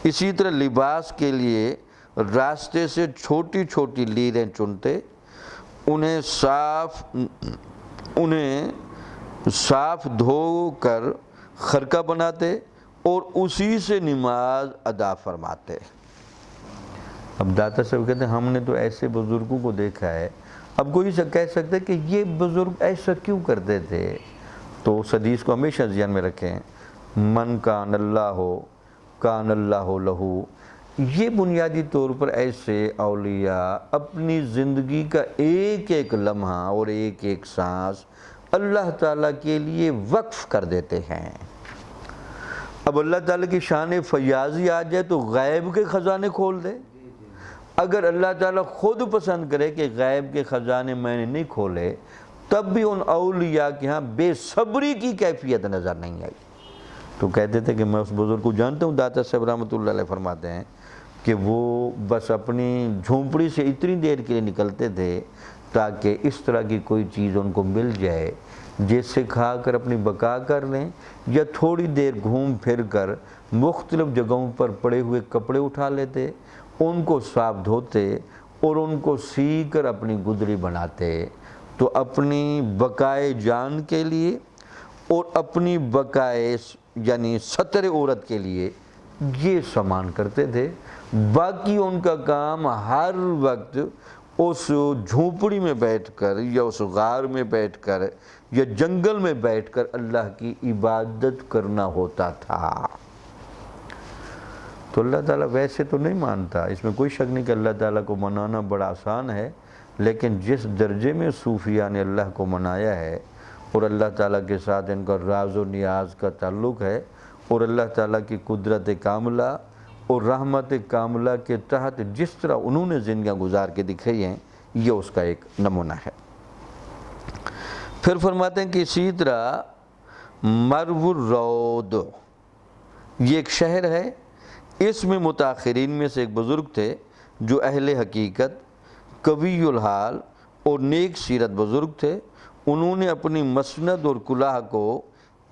اسی طرح لباس کے لیے راستے سے چھوٹی چھوٹی لیریں چنتے، انہیں صاف دھو کر خرقہ بناتے اور اسی سے نماز ادا فرماتے۔ اب داتا صاحب کہتے ہیں ہم نے تو ایسے بزرگوں کو دیکھا ہے۔ اب کوئی کہہ سکتا ہے کہ یہ بزرگ ایسا کیوں کرتے تھے؟ تو اس حدیث کو ہمیشہ ذہن میں رکھیں، من کان اللہ کان اللہ لہو۔ یہ بنیادی طور پر ایسے اولیاء اپنی زندگی کا ایک ایک لمحہ اور ایک ایک سانس اللہ تعالیٰ کے لیے وقف کر دیتے ہیں۔ اب اللہ تعالیٰ کی شان فیاضی آ جائے تو غیب کے خزانے کھول دے۔ اگر اللہ تعالیٰ خود پسند کرے کہ غیب کے خزانے میں نے نہیں کھولے، تب بھی ان اولیاء کے ہاں بے صبری کی کیفیت نظر نہیں آئی۔ تو کہتے تھے کہ میں اس بزرگ کو جانتا ہوں، داتا صاحب رحمۃ اللہ علیہ فرماتے ہیں کہ وہ بس اپنی جھونپڑی سے اتنی دیر کے لیے نکلتے تھے تاکہ اس طرح کی کوئی چیز ان کو مل جائے جس سے کھا کر اپنی بقا کر لیں، یا تھوڑی دیر گھوم پھر کر مختلف جگہوں پر پڑے ہوئے کپڑے اٹھا لیتے، ان کو صاف دھوتے اور ان کو سی کر اپنی گدری بناتے۔ تو اپنی بقائے جان کے لیے اور اپنی بقائے یعنی ستر عورت کے لیے یہ سامان کرتے تھے۔ باقی ان کا کام ہر وقت اس جھونپڑی میں بیٹھ کر یا اس غار میں بیٹھ کر یا جنگل میں بیٹھ کر اللہ کی عبادت کرنا ہوتا تھا۔ تو اللہ تعالیٰ ویسے تو نہیں مانتا، اس میں کوئی شک نہیں کہ اللہ تعالیٰ کو منانا بڑا آسان ہے، لیکن جس درجے میں صوفیاء نے اللہ کو منایا ہے اور اللہ تعالیٰ کے ساتھ ان کا راز و نیاز کا تعلق ہے، اور اللہ تعالیٰ کی قدرت کاملہ اور رحمت کاملہ کے تحت جس طرح انہوں نے زندگیاں گزار کے دکھائی ہیں، یہ اس کا ایک نمونہ ہے۔ پھر فرماتے ہیں کہ اسی طرح مرو الرود یہ ایک شہر ہے، اس میں متاخرین میں سے ایک بزرگ تھے جو اہل حقیقت، قوی الحال اور نیک سیرت بزرگ تھے۔ انہوں نے اپنی مسند اور کلاه کو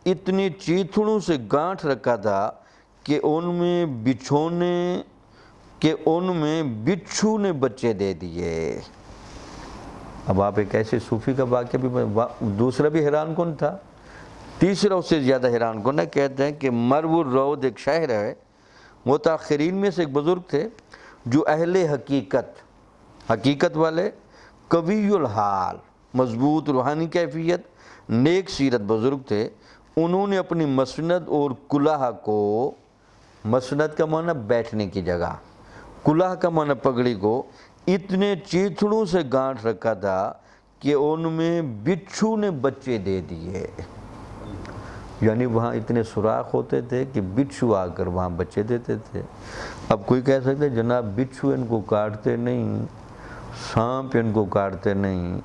اتنی چیتھڑوں سے گانٹھ رکھا تھا کہ ان میں بچھو نے بچے دے دیے۔ اب آپ ایک ایسے صوفی کا واقعہ بھی، دوسرا بھی حیران کن تھا، تیسرا اس سے زیادہ حیران کن ہے۔ کہتے ہیں کہ مرو الرود ایک شہر ہے، متاخرین میں سے ایک بزرگ تھے جو اہل حقیقت والے، قوی الحال، مضبوط روحانی کیفیت، نیک سیرت بزرگ تھے۔ انہوں نے اپنی مسند اور کلاه کو مسند کا معنی بیٹھنے کی جگہ، کلہ کا معنی پگڑی کو اتنے چیتڑوں سے گانٹھ رکھا تھا کہ ان میں بچھو نے بچے دے دیے، یعنی وہاں اتنے سوراخ ہوتے تھے کہ بچھو آ کر وہاں بچے دیتے تھے۔ اب کوئی کہہ سکتے جناب بچھو ان کو کاٹتے نہیں، سانپ ان کو کاٹتے نہیں،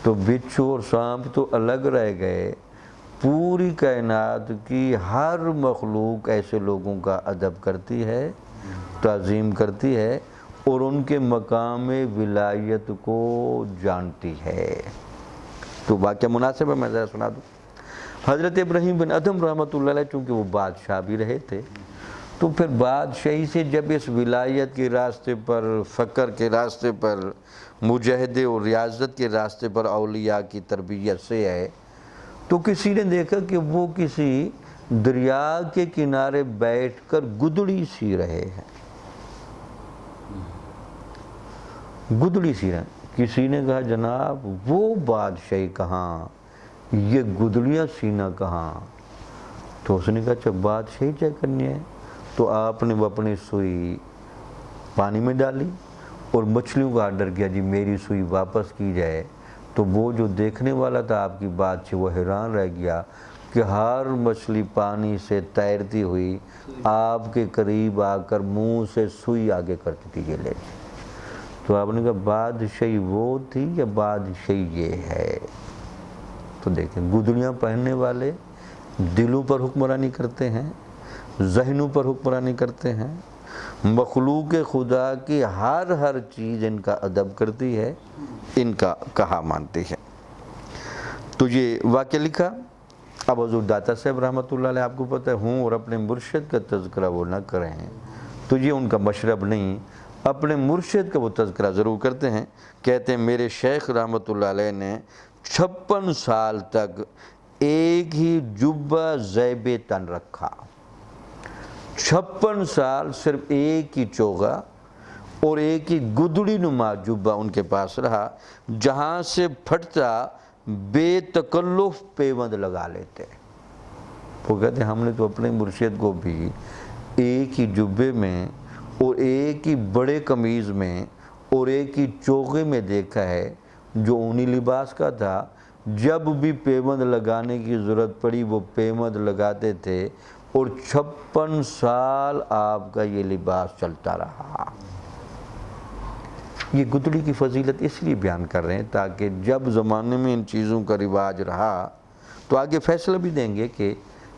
تو بچھو اور سانپ تو الگ رہ گئے، پوری کائنات کی ہر مخلوق ایسے لوگوں کا ادب کرتی ہے، تعظیم کرتی ہے اور ان کے مقام ولایت کو جانتی ہے۔ تو واقعہ مناسب ہے، میں ذرا سنا دوں۔ حضرت ابراہیم بن ادھم رحمۃ اللہ علیہ چونکہ وہ بادشاہ بھی رہے تھے، تو پھر بادشاہی سے جب اس ولایت کے راستے پر، فقر کے راستے پر، مجاہدے اور ریاضت کے راستے پر اولیاء کی تربیت سے ہے، تو کسی نے دیکھا کہ وہ کسی دریا کے کنارے بیٹھ کر گدڑی سی رہے ہیں، گدڑی سی رہے۔ کسی نے کہا جناب وہ بادشاہی کہاں، یہ گدڑیاں سینا کہاں؟ تو اس نے کہا اچھا بادشاہی چیک کرنی ہے، تو آپ نے وہ اپنی سوئی پانی میں ڈالی اور مچھلیوں کا آرڈر کیا جی میری سوئی واپس کی جائے۔ تو وہ جو دیکھنے والا تھا آپ کی بات سے وہ حیران رہ گیا کہ ہر مچھلی پانی سے تیرتی ہوئی آپ کے قریب آ کر منہ سے سوئی آگے کرتی تھی یہ لے۔ تو آپ نے کہا بادشاہی وہ تھی یا بادشاہی یہ ہے؟ تو دیکھیں گدڑیاں پہننے والے دلوں پر حکمرانی کرتے ہیں، ذہنوں پر حکمرانی کرتے ہیں، مخلوق خدا کی ہر چیز ان کا ادب کرتی ہے، ان کا کہا مانتی ہے۔ تو یہ واقعہ لکھا۔ اب حضور داتا صاحب رحمۃ اللہ علیہ آپ کو پتہ ہے ہوں اور اپنے مرشد کا تذکرہ وہ نہ کریں تو یہ ان کا مشرب نہیں، اپنے مرشد کا وہ تذکرہ ضرور کرتے ہیں۔ کہتے ہیں میرے شیخ رحمۃ اللہ علیہ نے 56 سال تک ایک ہی جبہ زیب تن رکھا، 56 سال صرف ایک ہی چوغا اور ایک ہی گدڑی نما جبہ ان کے پاس رہا، جہاں سے پھٹتا بے تکلف پیوند لگا لیتے۔ وہ کہتے ہیں ہم نے تو اپنے مرشد کو بھی ایک ہی جبے میں اور ایک ہی بڑے قمیض میں اور ایک ہی چوغے میں دیکھا ہے جو اونی لباس کا تھا، جب بھی پیوند لگانے کی ضرورت پڑی وہ پیوند لگاتے تھے اور 56 سال آپ کا یہ لباس چلتا رہا۔ یہ گدڑی کی فضیلت اس لیے بیان کر رہے ہیں تاکہ جب زمانے میں ان چیزوں کا رواج رہا تو آگے فیصلہ بھی دیں گے کہ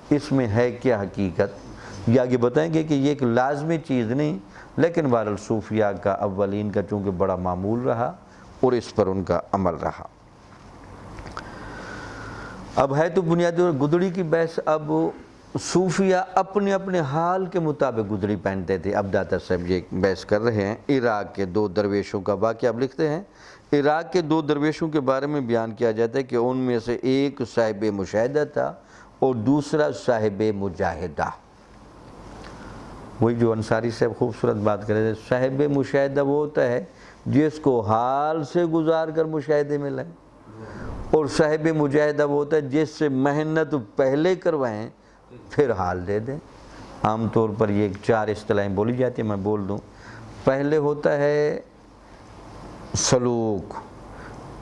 اس میں ہے کیا حقیقت، یہ آگے بتائیں گے کہ یہ ایک لازمی چیز نہیں، لیکن بہرحال صوفیاء کا اولین کا چونکہ بڑا معمول رہا اور اس پر ان کا عمل رہا۔ اب ہے تو بنیادی اور گدڑی کی بحث، اب صوفیاء اپنے اپنے حال کے مطابق گدڑی پہنتے تھے۔ اب داتا صاحب یہ بحث کر رہے ہیں عراق کے 2 درویشوں کا واقعہ۔ اب لکھتے ہیں عراق کے 2 درویشوں کے بارے میں بیان کیا جاتا ہے کہ ان میں سے ایک صاحب مشاہدہ تھا اور دوسرا صاحب مجاہدہ۔ وہی جو انصاری صاحب خوبصورت بات کر رہے تھے، صاحب مشاہدہ وہ ہوتا ہے جس کو حال سے گزار کر مشاہدے میں لائیں، اور صاحب مجاہدہ وہ ہوتا ہے جس سے محنت پہلے کروائیں پھر حال دے دیں۔ عام طور پر یہ 4 اصطلاحیں بولی جاتی ہیں، میں بول دوں۔ پہلے ہوتا ہے سلوک،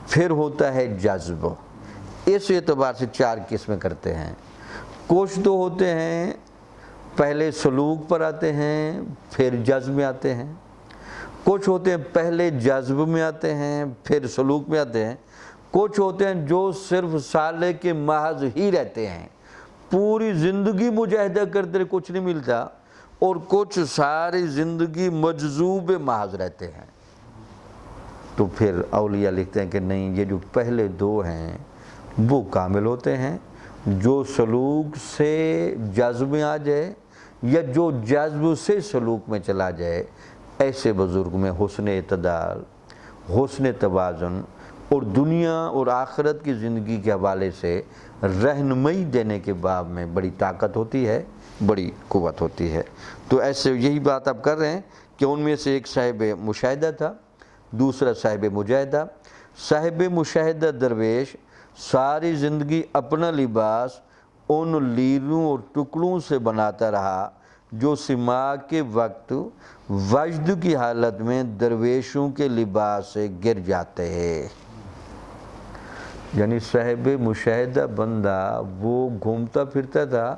پھر ہوتا ہے جذب، اس اعتبار سے 4 قسمیں کرتے ہیں۔ کچھ تو ہوتے ہیں پہلے سلوک پر آتے ہیں پھر جذب میں آتے ہیں، کچھ ہوتے ہیں پہلے جذب میں آتے ہیں پھر سلوک میں آتے ہیں، کچھ ہوتے ہیں جو صرف سالک کے محض ہی رہتے ہیں، پوری زندگی مجاہدہ کرتے کچھ نہیں ملتا، اور کچھ ساری زندگی مجذوب محض رہتے ہیں۔ تو پھر اولیاء لکھتے ہیں کہ نہیں، یہ جو پہلے 2 ہیں وہ کامل ہوتے ہیں، جو سلوک سے جذب میں آ جائے یا جو جذب سے سلوک میں چلا جائے، ایسے بزرگ میں حسن اعتدال، حسن توازن اور دنیا اور آخرت کی زندگی کے حوالے سے رہنمائی دینے کے باب میں بڑی طاقت ہوتی ہے، بڑی قوت ہوتی ہے۔ تو ایسے یہی بات آپ کر رہے ہیں کہ ان میں سے ایک صاحب مشاہدہ تھا، دوسرا صاحب مجاہدہ۔ صاحب مشاہدہ درویش ساری زندگی اپنا لباس ان لیروں اور ٹکڑوں سے بناتا رہا جو سماع کے وقت وجد کی حالت میں درویشوں کے لباس سے گر جاتے ہیں۔ یعنی صاحب مشاہدہ بندہ وہ گھومتا پھرتا تھا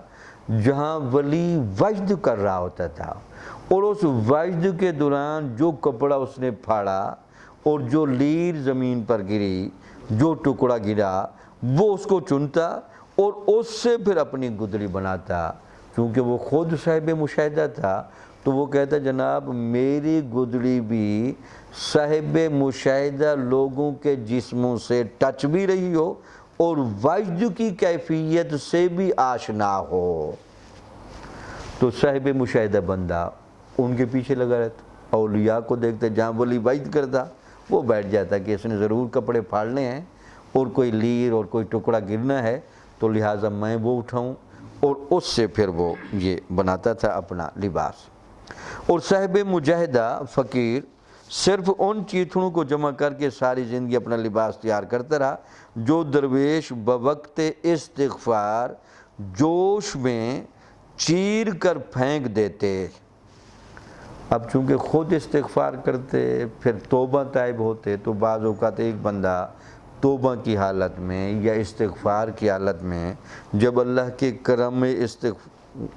جہاں ولی وجد کر رہا ہوتا تھا، اور اس وجد کے دوران جو کپڑا اس نے پھاڑا اور جو لیر زمین پر گری، جو ٹکڑا گرا، وہ اس کو چنتا اور اس سے پھر اپنی گدڑی بناتا۔ چونکہ وہ خود صاحب مشاہدہ تھا تو وہ کہتا جناب میری گدڑی بھی صاحب مشاہدہ لوگوں کے جسموں سے ٹچ بھی رہی ہو اور وجد کی کیفیت سے بھی آشنا ہو۔ تو صاحب مشاہدہ بندہ ان کے پیچھے لگا رہتا، اولیاء کو دیکھتا جہاں ولی وجد کرتا وہ بیٹھ جاتا کہ اس نے ضرور کپڑے پھاڑنے ہیں اور کوئی لیر اور کوئی ٹکڑا گرنا ہے تو لہٰذا میں وہ اٹھاؤں، اور اس سے پھر وہ یہ بناتا تھا اپنا لباس۔ اور صاحب مجاہدہ فقیر صرف ان چیتھڑوں کو جمع کر کے ساری زندگی اپنا لباس تیار کرتا رہا جو درویش بوقت استغفار جوش میں چیر کر پھینک دیتے۔ اب چونکہ خود استغفار کرتے پھر توبہ طائب ہوتے تو بعض اوقات ایک بندہ توبہ کی حالت میں یا استغفار کی حالت میں جب اللہ کے کرم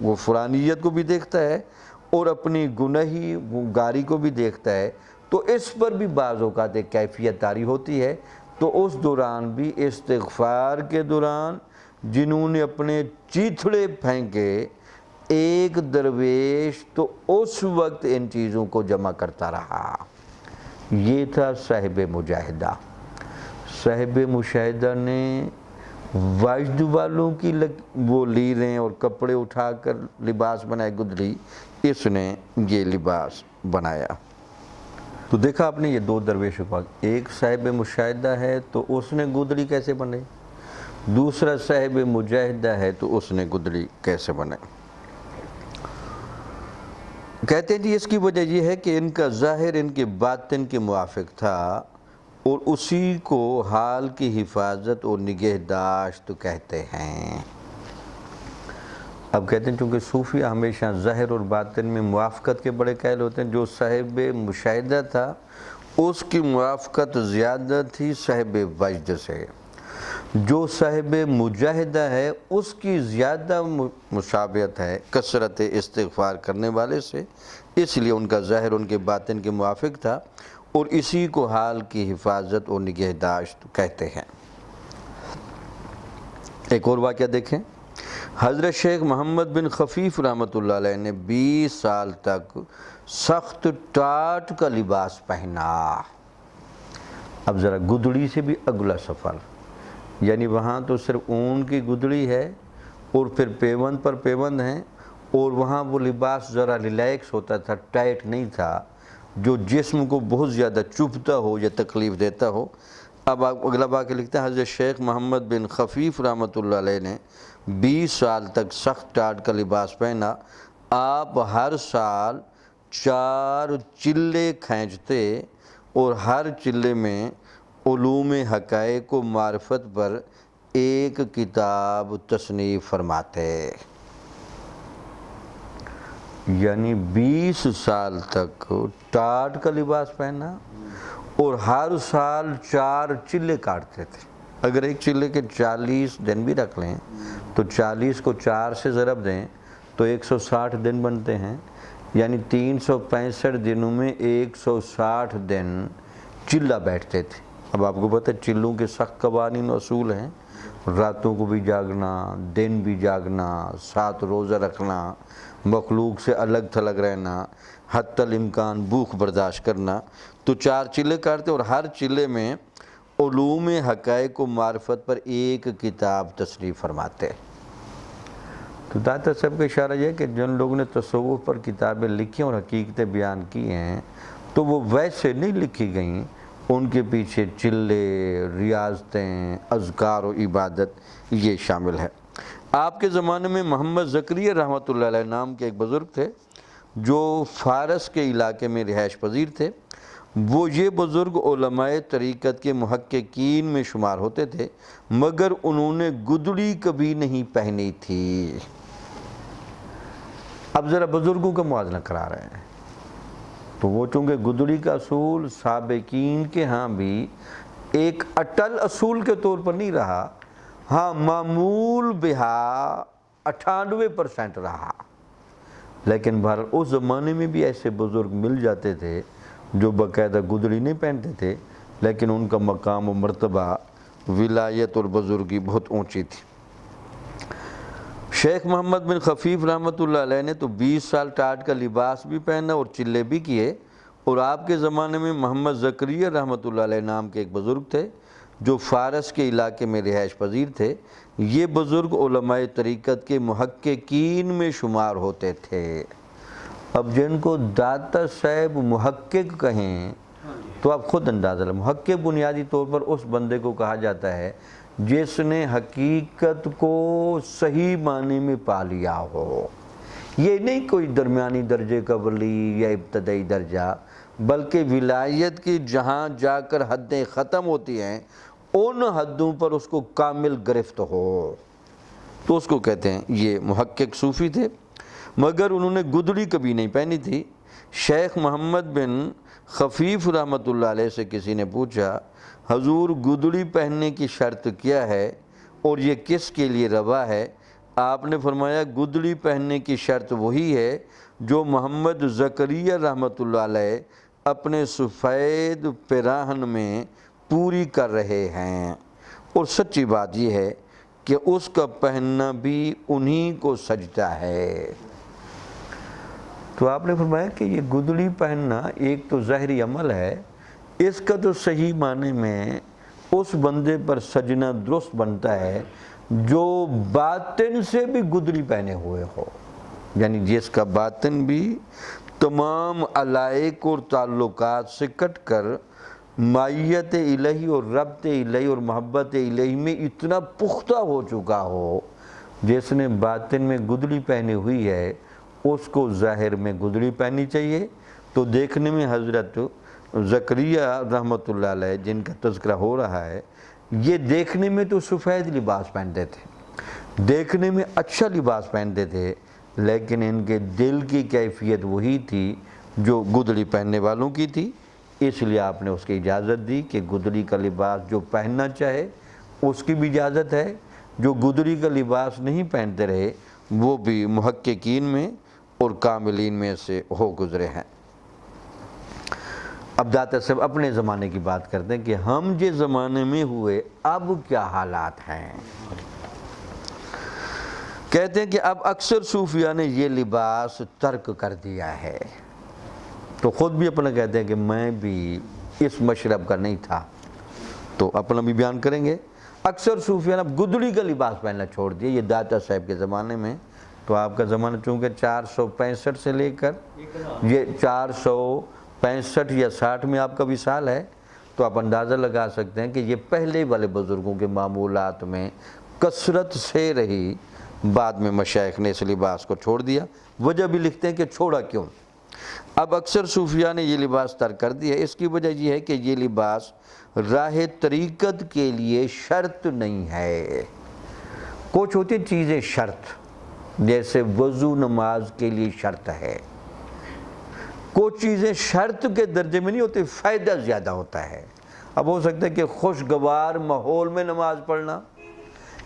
غفرانیت کو بھی دیکھتا ہے اور اپنی گناہی گاری کو بھی دیکھتا ہے تو اس پر بھی بعض اوقات ایک کیفیت طاری ہوتی ہے۔ تو اس دوران بھی استغفار کے دوران جنہوں نے اپنے چیتھڑے پھینکے ایک درویش تو اس وقت ان چیزوں کو جمع کرتا رہا۔ یہ تھا صاحب مجاہدہ۔ صاحب مشاہدہ نے وجد والوں کی وہ لیریں اور کپڑے اٹھا کر لباس بنائے گدڑی، اس نے یہ لباس بنایا۔ تو دیکھا آپ نے یہ دو درویشوں کا، ایک صاحب مشاہدہ ہے تو اس نے گدڑی کیسے بنائی، دوسرا صاحب مجاہدہ ہے تو اس نے گدڑی کیسے بنائی۔ کہتے ہیں جی اس کی وجہ یہ ہے کہ ان کا ظاہر ان کے باطن کے موافق تھا اور اسی کو حال کی حفاظت اور نگہداشت کہتے ہیں۔ اب کہتے ہیں چونکہ صوفیہ ہمیشہ ظاہر اور باطن میں موافقت کے بڑے قائل ہوتے ہیں، جو صاحب مشاہدہ تھا اس کی موافقت زیادہ تھی صاحب وجد سے، جو صاحب مجاہدہ ہے اس کی زیادہ مشابہت ہے کثرت استغفار کرنے والے سے، اس لیے ان کا ظاہر ان کے باطن کے موافق تھا اور اسی کو حال کی حفاظت اور نگہداشت کہتے ہیں۔ ایک اور واقعہ دیکھیں، حضرت شیخ محمد بن خفیف رحمۃ اللہ علیہ نے 20 سال تک سخت ٹاٹ کا لباس پہنا۔ اب ذرا گدڑی سے بھی اگلا سفر، یعنی وہاں تو صرف اون کی گدڑی ہے اور پھر پیوند پر پیوند ہیں، اور وہاں وہ لباس ذرا ریلیکس ہوتا تھا، ٹائٹ نہیں تھا جو جسم کو بہت زیادہ چبھتا ہو یا تکلیف دیتا ہو۔ اب اگلا واقعہ لکھتا ہے حضرت شیخ محمد بن خفیف رحمۃ اللہ علیہ نے 20 سال تک سخت ٹاٹ کا لباس پہنا۔ آپ ہر سال 4 چلے کھینچتے اور ہر چلے میں علوم حقائق و معرفت پر ایک کتاب تصنیف فرماتے۔ یعنی 20 سال تک ٹاٹ کا لباس پہنا اور ہر سال 4 چلے کاٹتے تھے۔ اگر ایک چلے کے 40 دن بھی رکھ لیں تو 40 کو 4 سے ضرب دیں تو 160 دن بنتے ہیں، یعنی 365 دنوں میں 160 دن چلہ بیٹھتے تھے۔ اب آپ کو پتہ ہے چلوں کے سخت قوانین و اصول ہیں، راتوں کو بھی جاگنا، دن بھی جاگنا، 7 روزہ رکھنا، مخلوق سے الگ تھلگ رہنا، حتی الامکان بھوک برداشت کرنا۔ تو 4 چلے کاٹتے اور ہر چلے میں علوم حقائق و معرفت پر ایک کتاب تصنیف فرماتے۔ تو داتا صاحب کا اشارہ یہ ہے کہ جن لوگوں نے تصوف پر کتابیں لکھی اور حقیقتیں بیان کی ہیں تو وہ ویسے نہیں لکھی گئیں، ان کے پیچھے چلے، ریاضتیں، اذکار و عبادت یہ شامل ہے۔ آپ کے زمانے میں محمد زکریا رحمۃ اللہ علیہ نام کے ایک بزرگ تھے جو فارس کے علاقے میں رہائش پذیر تھے۔ وہ یہ بزرگ علماء طریقت کے محققین میں شمار ہوتے تھے، مگر انہوں نے گدڑی کبھی نہیں پہنی تھی۔ اب ذرا بزرگوں کا موازنہ کرا رہے ہیں، تو وہ چونکہ گدڑی کا اصول سابقین کے ہاں بھی ایک اٹل اصول کے طور پر نہیں رہا، ہاں معمول بہا 98% رہا، لیکن بہر اس زمانے میں بھی ایسے بزرگ مل جاتے تھے جو باقاعدہ گدڑی نہیں پہنتے تھے، لیکن ان کا مقام و مرتبہ ولایت اور بزرگی بہت اونچی تھی۔ شیخ محمد بن خفیف رحمۃ اللہ علیہ نے تو 20 سال ٹاٹ کا لباس بھی پہنا اور چلے بھی کیے، اور آپ کے زمانے میں محمد زکریا رحمۃ اللہ علیہ نام کے ایک بزرگ تھے جو فارس کے علاقے میں رہائش پذیر تھے۔ یہ بزرگ علماء طریقت کے محققین میں شمار ہوتے تھے۔ اب جن کو داتا صاحب محقق کہیں تو آپ خود اندازہ لیں، محقق بنیادی طور پر اس بندے کو کہا جاتا ہے جس نے حقیقت کو صحیح معنی میں پا لیا ہو۔ یہ نہیں کوئی درمیانی درجے کا ولی یا ابتدائی درجہ، بلکہ ولایت کی جہاں جا کر حدیں ختم ہوتی ہیں ان حدوں پر اس کو کامل گرفت ہو، تو اس کو کہتے ہیں یہ محقق صوفی تھے۔ مگر انہوں نے گدڑی کبھی نہیں پہنی تھی۔ شیخ محمد بن خفیف رحمۃ اللہ علیہ سے کسی نے پوچھا، حضور گدڑی پہننے کی شرط کیا ہے اور یہ کس کے لیے روا ہے؟ آپ نے فرمایا گدڑی پہننے کی شرط وہی ہے جو محمد زکریا رحمۃ اللہ علیہ اپنے سفید پیراہن میں پوری کر رہے ہیں، اور سچی بات یہ ہے کہ اس کا پہننا بھی انہی کو سجدہ ہے۔ تو آپ نے فرمایا کہ یہ گدڑی پہننا ایک تو ظاہری عمل ہے، اس کا تو صحیح معنی میں اس بندے پر سجنا درست بنتا ہے جو باطن سے بھی گدڑی پہنے ہوئے ہو، یعنی جس کا باطن بھی تمام علائق اور تعلقات سے کٹ کر مائیت الہی اور ربط الہی اور محبت الہی میں اتنا پختہ ہو چکا ہو۔ جس نے باطن میں گدڑی پہنی ہوئی ہے اس کو ظاہر میں گدڑی پہنی چاہیے۔ تو دیکھنے میں حضرت زکریا رحمۃ اللہ علیہ جن کا تذکرہ ہو رہا ہے، یہ دیکھنے میں تو سفید لباس پہنتے تھے، دیکھنے میں اچھا لباس پہنتے تھے، لیکن ان کے دل کی کیفیت وہی تھی جو گدڑی پہننے والوں کی تھی۔ اس لیے آپ نے اس کی اجازت دی کہ گدڑی کا لباس جو پہننا چاہے اس کی بھی اجازت ہے، جو گدڑی کا لباس نہیں پہنتے رہے وہ بھی محققین میں اور کاملین میں سے ہو گزرے ہیں۔ اب داتا صاحب اپنے زمانے کی بات کرتے ہیں کہ ہم جس زمانے میں ہوئے اب کیا حالات ہیں۔ کہتے ہیں کہ اب اکثر صوفیاء نے یہ لباس ترک کر دیا ہے، تو خود بھی اپنا کہتے ہیں کہ میں بھی اس مشرب کا نہیں تھا، تو اپنا بھی بیان کریں گے۔ اکثر صوفیاء نے اب گدڑی کا لباس پہننا چھوڑ دیا، یہ داتا صاحب کے زمانے میں۔ تو آپ کا زمانہ چونکہ 465 سے لے کر یہ 465 یا 60 میں آپ کا وصال ہے، تو آپ اندازہ لگا سکتے ہیں کہ یہ پہلے والے بزرگوں کے معمولات میں کثرت سے رہی، بعد میں مشائخ نے اس لباس کو چھوڑ دیا۔ وجہ بھی لکھتے ہیں کہ چھوڑا کیوں۔ اب اکثر صوفیاء نے یہ لباس ترک کر دیا، اس کی وجہ یہ ہے کہ یہ لباس راہ طریقت کے لیے شرط نہیں ہے۔ کچھ ہوتی چیزیں شرط، جیسے وضو نماز کے لیے شرط ہے، کچھ چیزیں شرط کے درجے میں نہیں ہوتی، فائدہ زیادہ ہوتا ہے۔ اب ہو سکتا ہے کہ خوشگوار ماحول میں نماز پڑھنا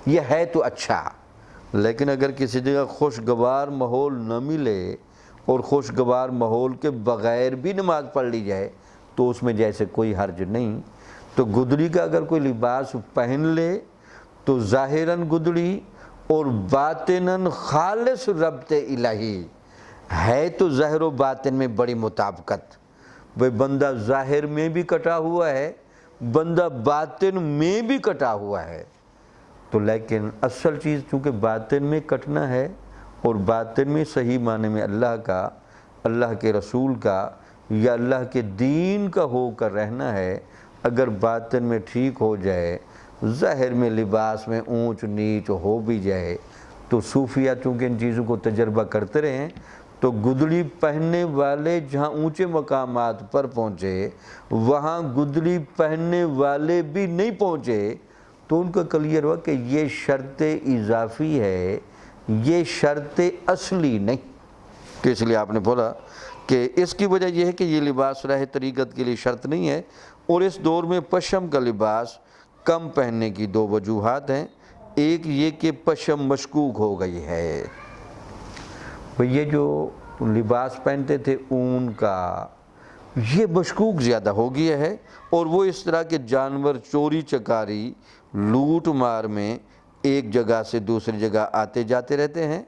یہ ہے تو اچھا، لیکن اگر کسی جگہ خوشگوار ماحول نہ ملے اور خوشگوار ماحول کے بغیر بھی نماز پڑھ لی جائے تو اس میں جیسے کوئی حرج نہیں۔ تو گدڑی کا اگر کوئی لباس پہن لے تو ظاہراً گدڑی اور باطناً خالص ربط الہی ہے، تو ظاہر و باطن میں بڑی مطابقت۔ وہ بندہ ظاہر میں بھی کٹا ہوا ہے، بندہ باطن میں بھی کٹا ہوا ہے، تو لیکن اصل چیز چونکہ باطن میں کٹنا ہے اور باطن میں صحیح معنی میں اللہ کا، اللہ کے رسول کا یا اللہ کے دین کا ہو کر رہنا ہے۔ اگر باطن میں ٹھیک ہو جائے، ظاہر میں لباس میں اونچ نیچ ہو بھی جائے، تو صوفیہ چونکہ ان چیزوں کو تجربہ کرتے رہے ہیں، تو گدڑی پہننے والے جہاں اونچے مقامات پر پہنچے وہاں گدڑی پہننے والے بھی نہیں پہنچے، تو ان کا کلیئر ہوا کہ یہ شرط اضافی ہے، یہ شرط اصلی نہیں۔ تو اس لیے آپ نے بولا کہ اس کی وجہ یہ ہے کہ یہ لباس راہ طریقت کے لیے شرط نہیں ہے، اور اس دور میں پشم کا لباس کم پہننے کی دو وجوہات ہیں۔ ایک یہ کہ پشم مشکوک ہو گئی ہے، یہ جو لباس پہنتے تھے اون کا، یہ مشکوک زیادہ ہو گیا ہے، اور وہ اس طرح کے جانور چوری چکاری لوٹ مار میں ایک جگہ سے دوسری جگہ آتے جاتے رہتے ہیں۔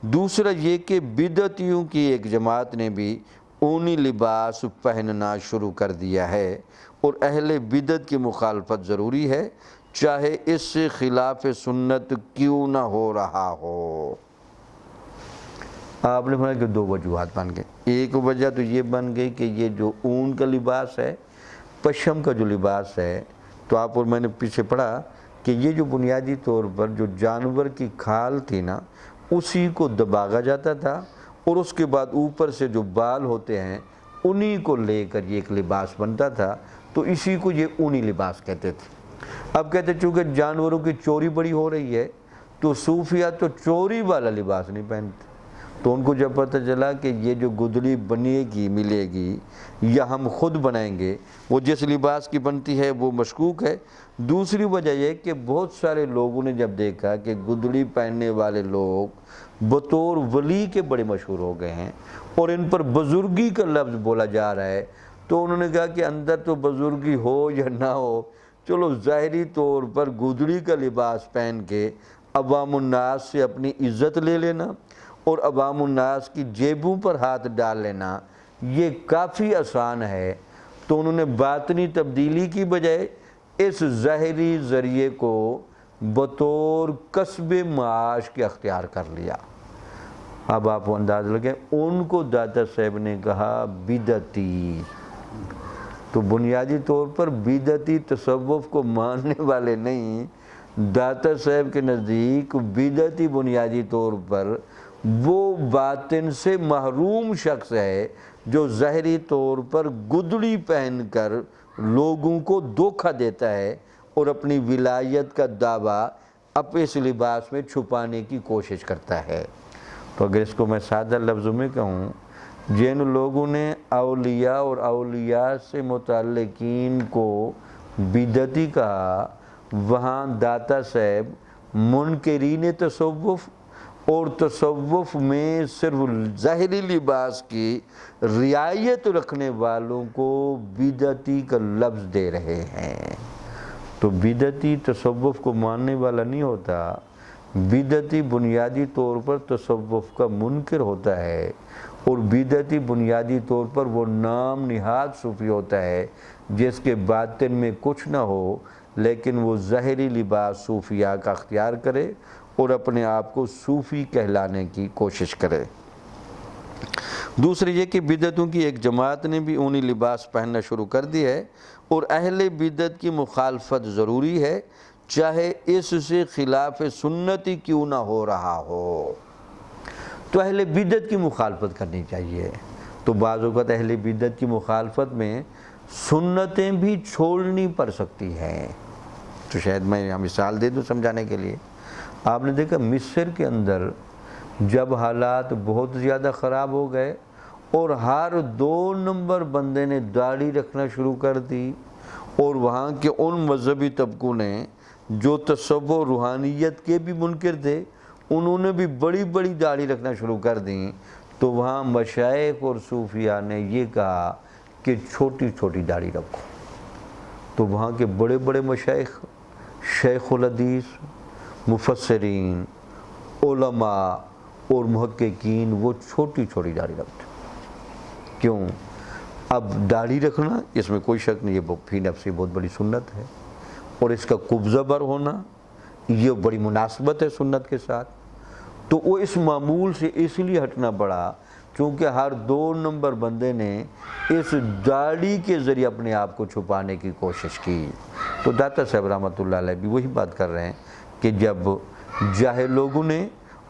دوسرا یہ کہ بدعتیوں کی ایک جماعت نے بھی اونی لباس پہننا شروع کر دیا ہے، اور اہل بدعت کی مخالفت ضروری ہے، چاہے اس سے خلاف سنت کیوں نہ ہو رہا ہو۔ آپ نے فرمایا کہ دو وجوہات بن گئے۔ ایک وجہ تو یہ بن گئی کہ یہ جو اون کا لباس ہے، پشم کا جو لباس ہے، تو آپ اور میں نے پیچھے پڑھا کہ یہ جو بنیادی طور پر جو جانور کی کھال تھی نا، اسی کو دباغا جاتا تھا، اور اس کے بعد اوپر سے جو بال ہوتے ہیں انہی کو لے کر یہ ایک لباس بنتا تھا، تو اسی کو یہ اونی لباس کہتے تھے۔ اب کہتے چونکہ جانوروں کی چوری بڑی ہو رہی ہے، تو صوفیہ تو چوری والا لباس نہیں پہنتے، تو ان کو جب پتہ چلا کہ یہ جو گدڑی بنے گی ملے گی یا ہم خود بنائیں گے، وہ جس لباس کی بنتی ہے وہ مشکوک ہے۔ دوسری وجہ یہ کہ بہت سارے لوگوں نے جب دیکھا کہ گدڑی پہننے والے لوگ بطور ولی کے بڑے مشہور ہو گئے ہیں، اور ان پر بزرگی کا لفظ بولا جا رہا ہے، تو انہوں نے کہا کہ اندر تو بزرگی ہو یا نہ ہو، چلو ظاہری طور پر گدڑی کا لباس پہن کے عوام الناس سے اپنی عزت لے لینا اور عوام الناس کی جیبوں پر ہاتھ ڈال لینا، یہ کافی آسان ہے۔ تو انہوں نے باطنی تبدیلی کی بجائے اس ظاہری ذریعے کو بطور کسب معاش کے اختیار کر لیا۔ اب آپ کو انداز لگے، ان کو داتا صاحب نے کہا بدعتی، تو بنیادی طور پر بدعتی تصوف کو ماننے والے نہیں، داتا صاحب کے نزدیک بدعتی بنیادی طور پر وہ باطن سے محروم شخص ہے جو ظاہری طور پر گدڑی پہن کر لوگوں کو دھوکہ دیتا ہے اور اپنی ولایت کا دعویٰ اپنے اس لباس میں چھپانے کی کوشش کرتا ہے۔ تو اگر اس کو میں سادہ لفظوں میں کہوں، جن لوگوں نے اولیاء اور اولیاء سے متعلقین کو بدعتی کہا، وہاں داتا صاحب منکرین تصوف اور تصوف میں صرف ظاہری لباس کی رعایت رکھنے والوں کو بدعتی کا لفظ دے رہے ہیں۔ تو بدعتی تصوف کو ماننے والا نہیں ہوتا، بدعتی بنیادی طور پر تصوف کا منکر ہوتا ہے، اور بدعتی بنیادی طور پر وہ نام نہاد صوفی ہوتا ہے جس کے باطن میں کچھ نہ ہو، لیکن وہ ظاہری لباس صوفیہ کا اختیار کرے اور اپنے آپ کو صوفی کہلانے کی کوشش کرے۔ دوسری یہ کہ بدعتوں کی ایک جماعت نے بھی اونی لباس پہننا شروع کر دی ہے، اور اہل بدعت کی مخالفت ضروری ہے، چاہے اس سے خلاف سنتی کیوں نہ ہو رہا ہو۔ تو اہل بدعت کی مخالفت کرنی چاہیے۔ تو بعض اوقات اہل بدعت کی مخالفت میں سنتیں بھی چھوڑنی پڑ سکتی ہیں۔ تو شاید میں یہاں مثال دے دوں سمجھانے کے لیے۔ آپ نے دیکھا مصر کے اندر جب حالات بہت زیادہ خراب ہو گئے اور ہر 2 نمبر بندے نے داڑھی رکھنا شروع کر دی، اور وہاں کے ان مذہبی طبقوں نے جو تصوف روحانیت کے بھی منکر تھے، انہوں نے بھی بڑی بڑی داڑھی رکھنا شروع کر دیں، تو وہاں مشائخ اور صوفیاء نے یہ کہا کہ چھوٹی چھوٹی داڑھی رکھو۔ تو وہاں کے بڑے بڑے مشائخ، شیخ الحدیث، مفسرین، علماء اور محققین وہ چھوٹی چھوٹی داڑھی رکھتے۔ کیوں؟ اب داڑھی رکھنا اس میں کوئی شک نہیں، یہ فی نفسی بہت بڑی سنت ہے، اور اس کا قبضہ بر ہونا یہ بڑی مناسبت ہے سنت کے ساتھ۔ تو وہ اس معمول سے اس لیے ہٹنا پڑا چونکہ ہر 2 نمبر بندے نے اس داڑھی کے ذریعے اپنے آپ کو چھپانے کی کوشش کی۔ تو داتا صاحب رحمۃ اللہ علیہ بھی وہی بات کر رہے ہیں کہ جب جاہل لوگوں نے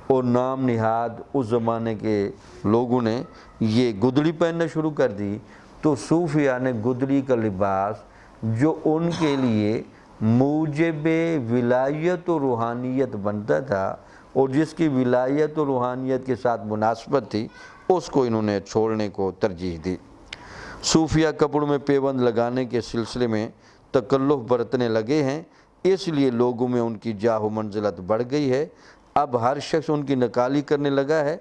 اور نام نہاد اس زمانے کے لوگوں نے یہ گدڑی پہننا شروع کر دی، تو صوفیاء نے گدڑی کا لباس جو ان کے لیے موجب ولایت و روحانیت بنتا تھا اور جس کی ولایت و روحانیت کے ساتھ مناسبت تھی، اس کو انہوں نے چھوڑنے کو ترجیح دی۔ صوفیہ کپڑوں میں پیوند لگانے کے سلسلے میں تکلف برتنے لگے ہیں، اس لیے لوگوں میں ان کی جاہ و منزلت بڑھ گئی ہے۔ اب ہر شخص ان کی نقالی کرنے لگا ہے۔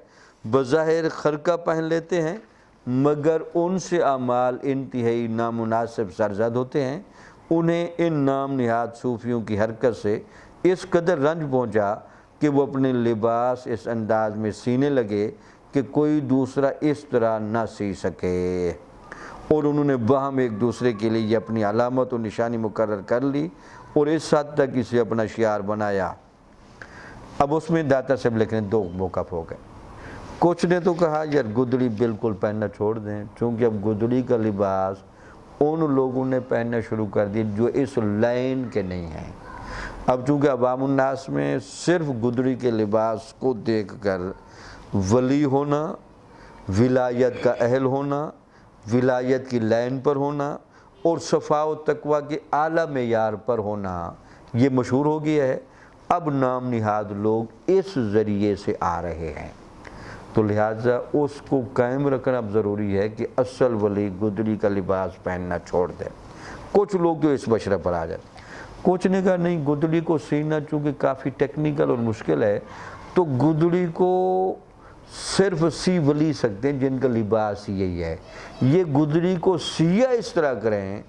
بظاہر خرقہ پہن لیتے ہیں مگر ان سے اعمال انتہائی نامناسب سرزد ہوتے ہیں۔ انہیں ان نام نہاد صوفیوں کی حرکت سے اس قدر رنج پہنچا کہ وہ اپنے لباس اس انداز میں سینے لگے کہ کوئی دوسرا اس طرح نہ سی سکے، اور انہوں نے باہم ایک دوسرے کے لیے اپنی علامت و نشانی مقرر کر لی اور اس حد تک اسے اپنا شعار بنایا۔ اب اس میں داتا صاحب لکھنے دو موقف ہو گئے۔ کچھ نے تو کہا یار گدڑی بالکل پہننا چھوڑ دیں، چونکہ اب گدڑی کا لباس ان لوگوں نے پہننا شروع کر دی جو اس لائن کے نہیں ہیں۔ اب چونکہ عوام الناس میں صرف گدڑی کے لباس کو دیکھ کر ولی ہونا، ولایت کا اہل ہونا، ولایت کی لائن پر ہونا اور صفا و تقوی کے اعلیٰ معیار پر ہونا یہ مشہور ہو گیا ہے۔ اب نام نہاد لوگ اس ذریعے سے آ رہے ہیں، تو لہٰذا اس کو قائم رکھنا اب ضروری ہے کہ اصل ولی گدڑی کا لباس پہننا چھوڑ دے۔ کچھ لوگ جو اس مشورے پر آ جاتے، کچھ نے کہا نہیں، گدڑی کو سینا چونکہ کافی ٹیکنیکل اور مشکل ہے، تو گدڑی کو صرف سی ولی سکتے ہیں جن کا لباس یہی ہے۔ یہ گدڑی کو سیا اس طرح کریں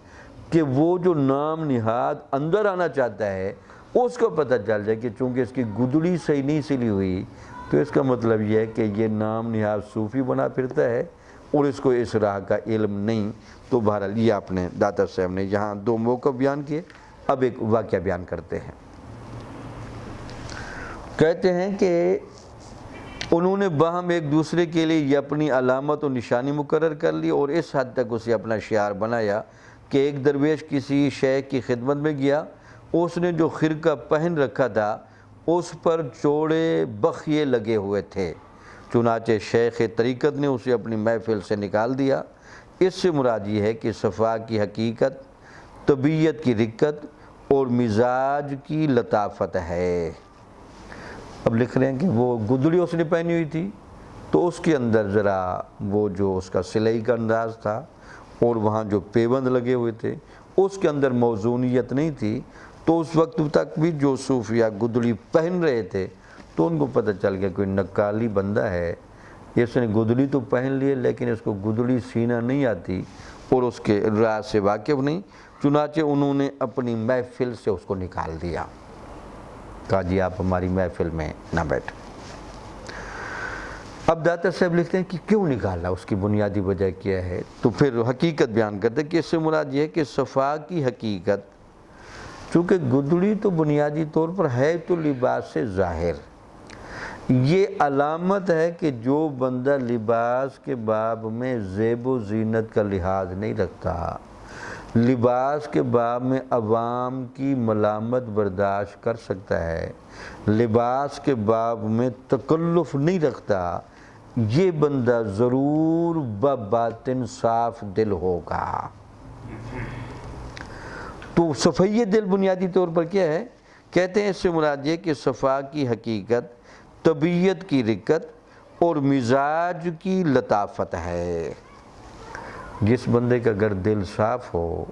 کہ وہ جو نام نہاد اندر آنا چاہتا ہے اس کو پتہ چل جائے کہ چونکہ اس کی گدڑی صحیح نہیں سلی ہوئی، تو اس کا مطلب یہ ہے کہ یہ نام نہاد صوفی بنا پھرتا ہے اور اس کو اس راہ کا علم نہیں۔ تو بہرحال یہ آپ نے داتا صاحب نے یہاں دو موقف بیان کیے۔ اب ایک واقعہ بیان کرتے ہیں۔ کہتے ہیں کہ انہوں نے باہم ایک دوسرے کے لیے یہ اپنی علامت و نشانی مقرر کر لی اور اس حد تک اسے اپنا شعار بنایا کہ ایک درویش کسی شیخ کی خدمت میں گیا، اس نے جو خرقہ پہن رکھا تھا اس پر چوڑے بخیے لگے ہوئے تھے، چنانچہ شیخ طریقت نے اسے اپنی محفل سے نکال دیا۔ اس سے مراد یہ ہے کہ صفا کی حقیقت، طبیعت کی رقت اور مزاج کی لطافت ہے۔ اب لکھ رہے ہیں کہ وہ گدڑی اس نے پہنی ہوئی تھی تو اس کے اندر ذرا وہ جو اس کا سلائی کا انداز تھا اور وہاں جو پیوند لگے ہوئے تھے اس کے اندر موزونیت نہیں تھی، تو اس وقت تک بھی جو صوفیہ گدڑی پہن رہے تھے تو ان کو پتہ چل گیا کوئی نکالی بندہ ہے، اس نے گدڑی تو پہن لیے لیکن اس کو گدڑی سینا نہیں آتی اور اس کے راز سے واقف نہیں، چنانچہ انہوں نے اپنی محفل سے اس کو نکال دیا، کہا جی آپ ہماری محفل میں نہ بیٹھیں۔ اب داتا صاحب لکھتے ہیں کہ کیوں نکالا، اس کی بنیادی وجہ کیا ہے، تو پھر حقیقت بیان کرتے ہیں کہ اس سے مراد یہ ہے کہ صفا کی حقیقت، چونکہ گدڑی تو بنیادی طور پر ہے تو لباس سے ظاہر، یہ علامت ہے کہ جو بندہ لباس کے باب میں زیب و زینت کا لحاظ نہیں رکھتا، لباس کے باب میں عوام کی ملامت برداشت کر سکتا ہے، لباس کے باب میں تکلف نہیں رکھتا، یہ بندہ ضرور باطن صاف دل ہوگا۔ تو صفائی دل بنیادی طور پر کیا ہے؟ کہتے ہیں اس سے مراد یہ کہ صفا کی حقیقت، طبیعت کی رقت اور مزاج کی لطافت ہے۔ جس بندے کا اگر دل صاف ہو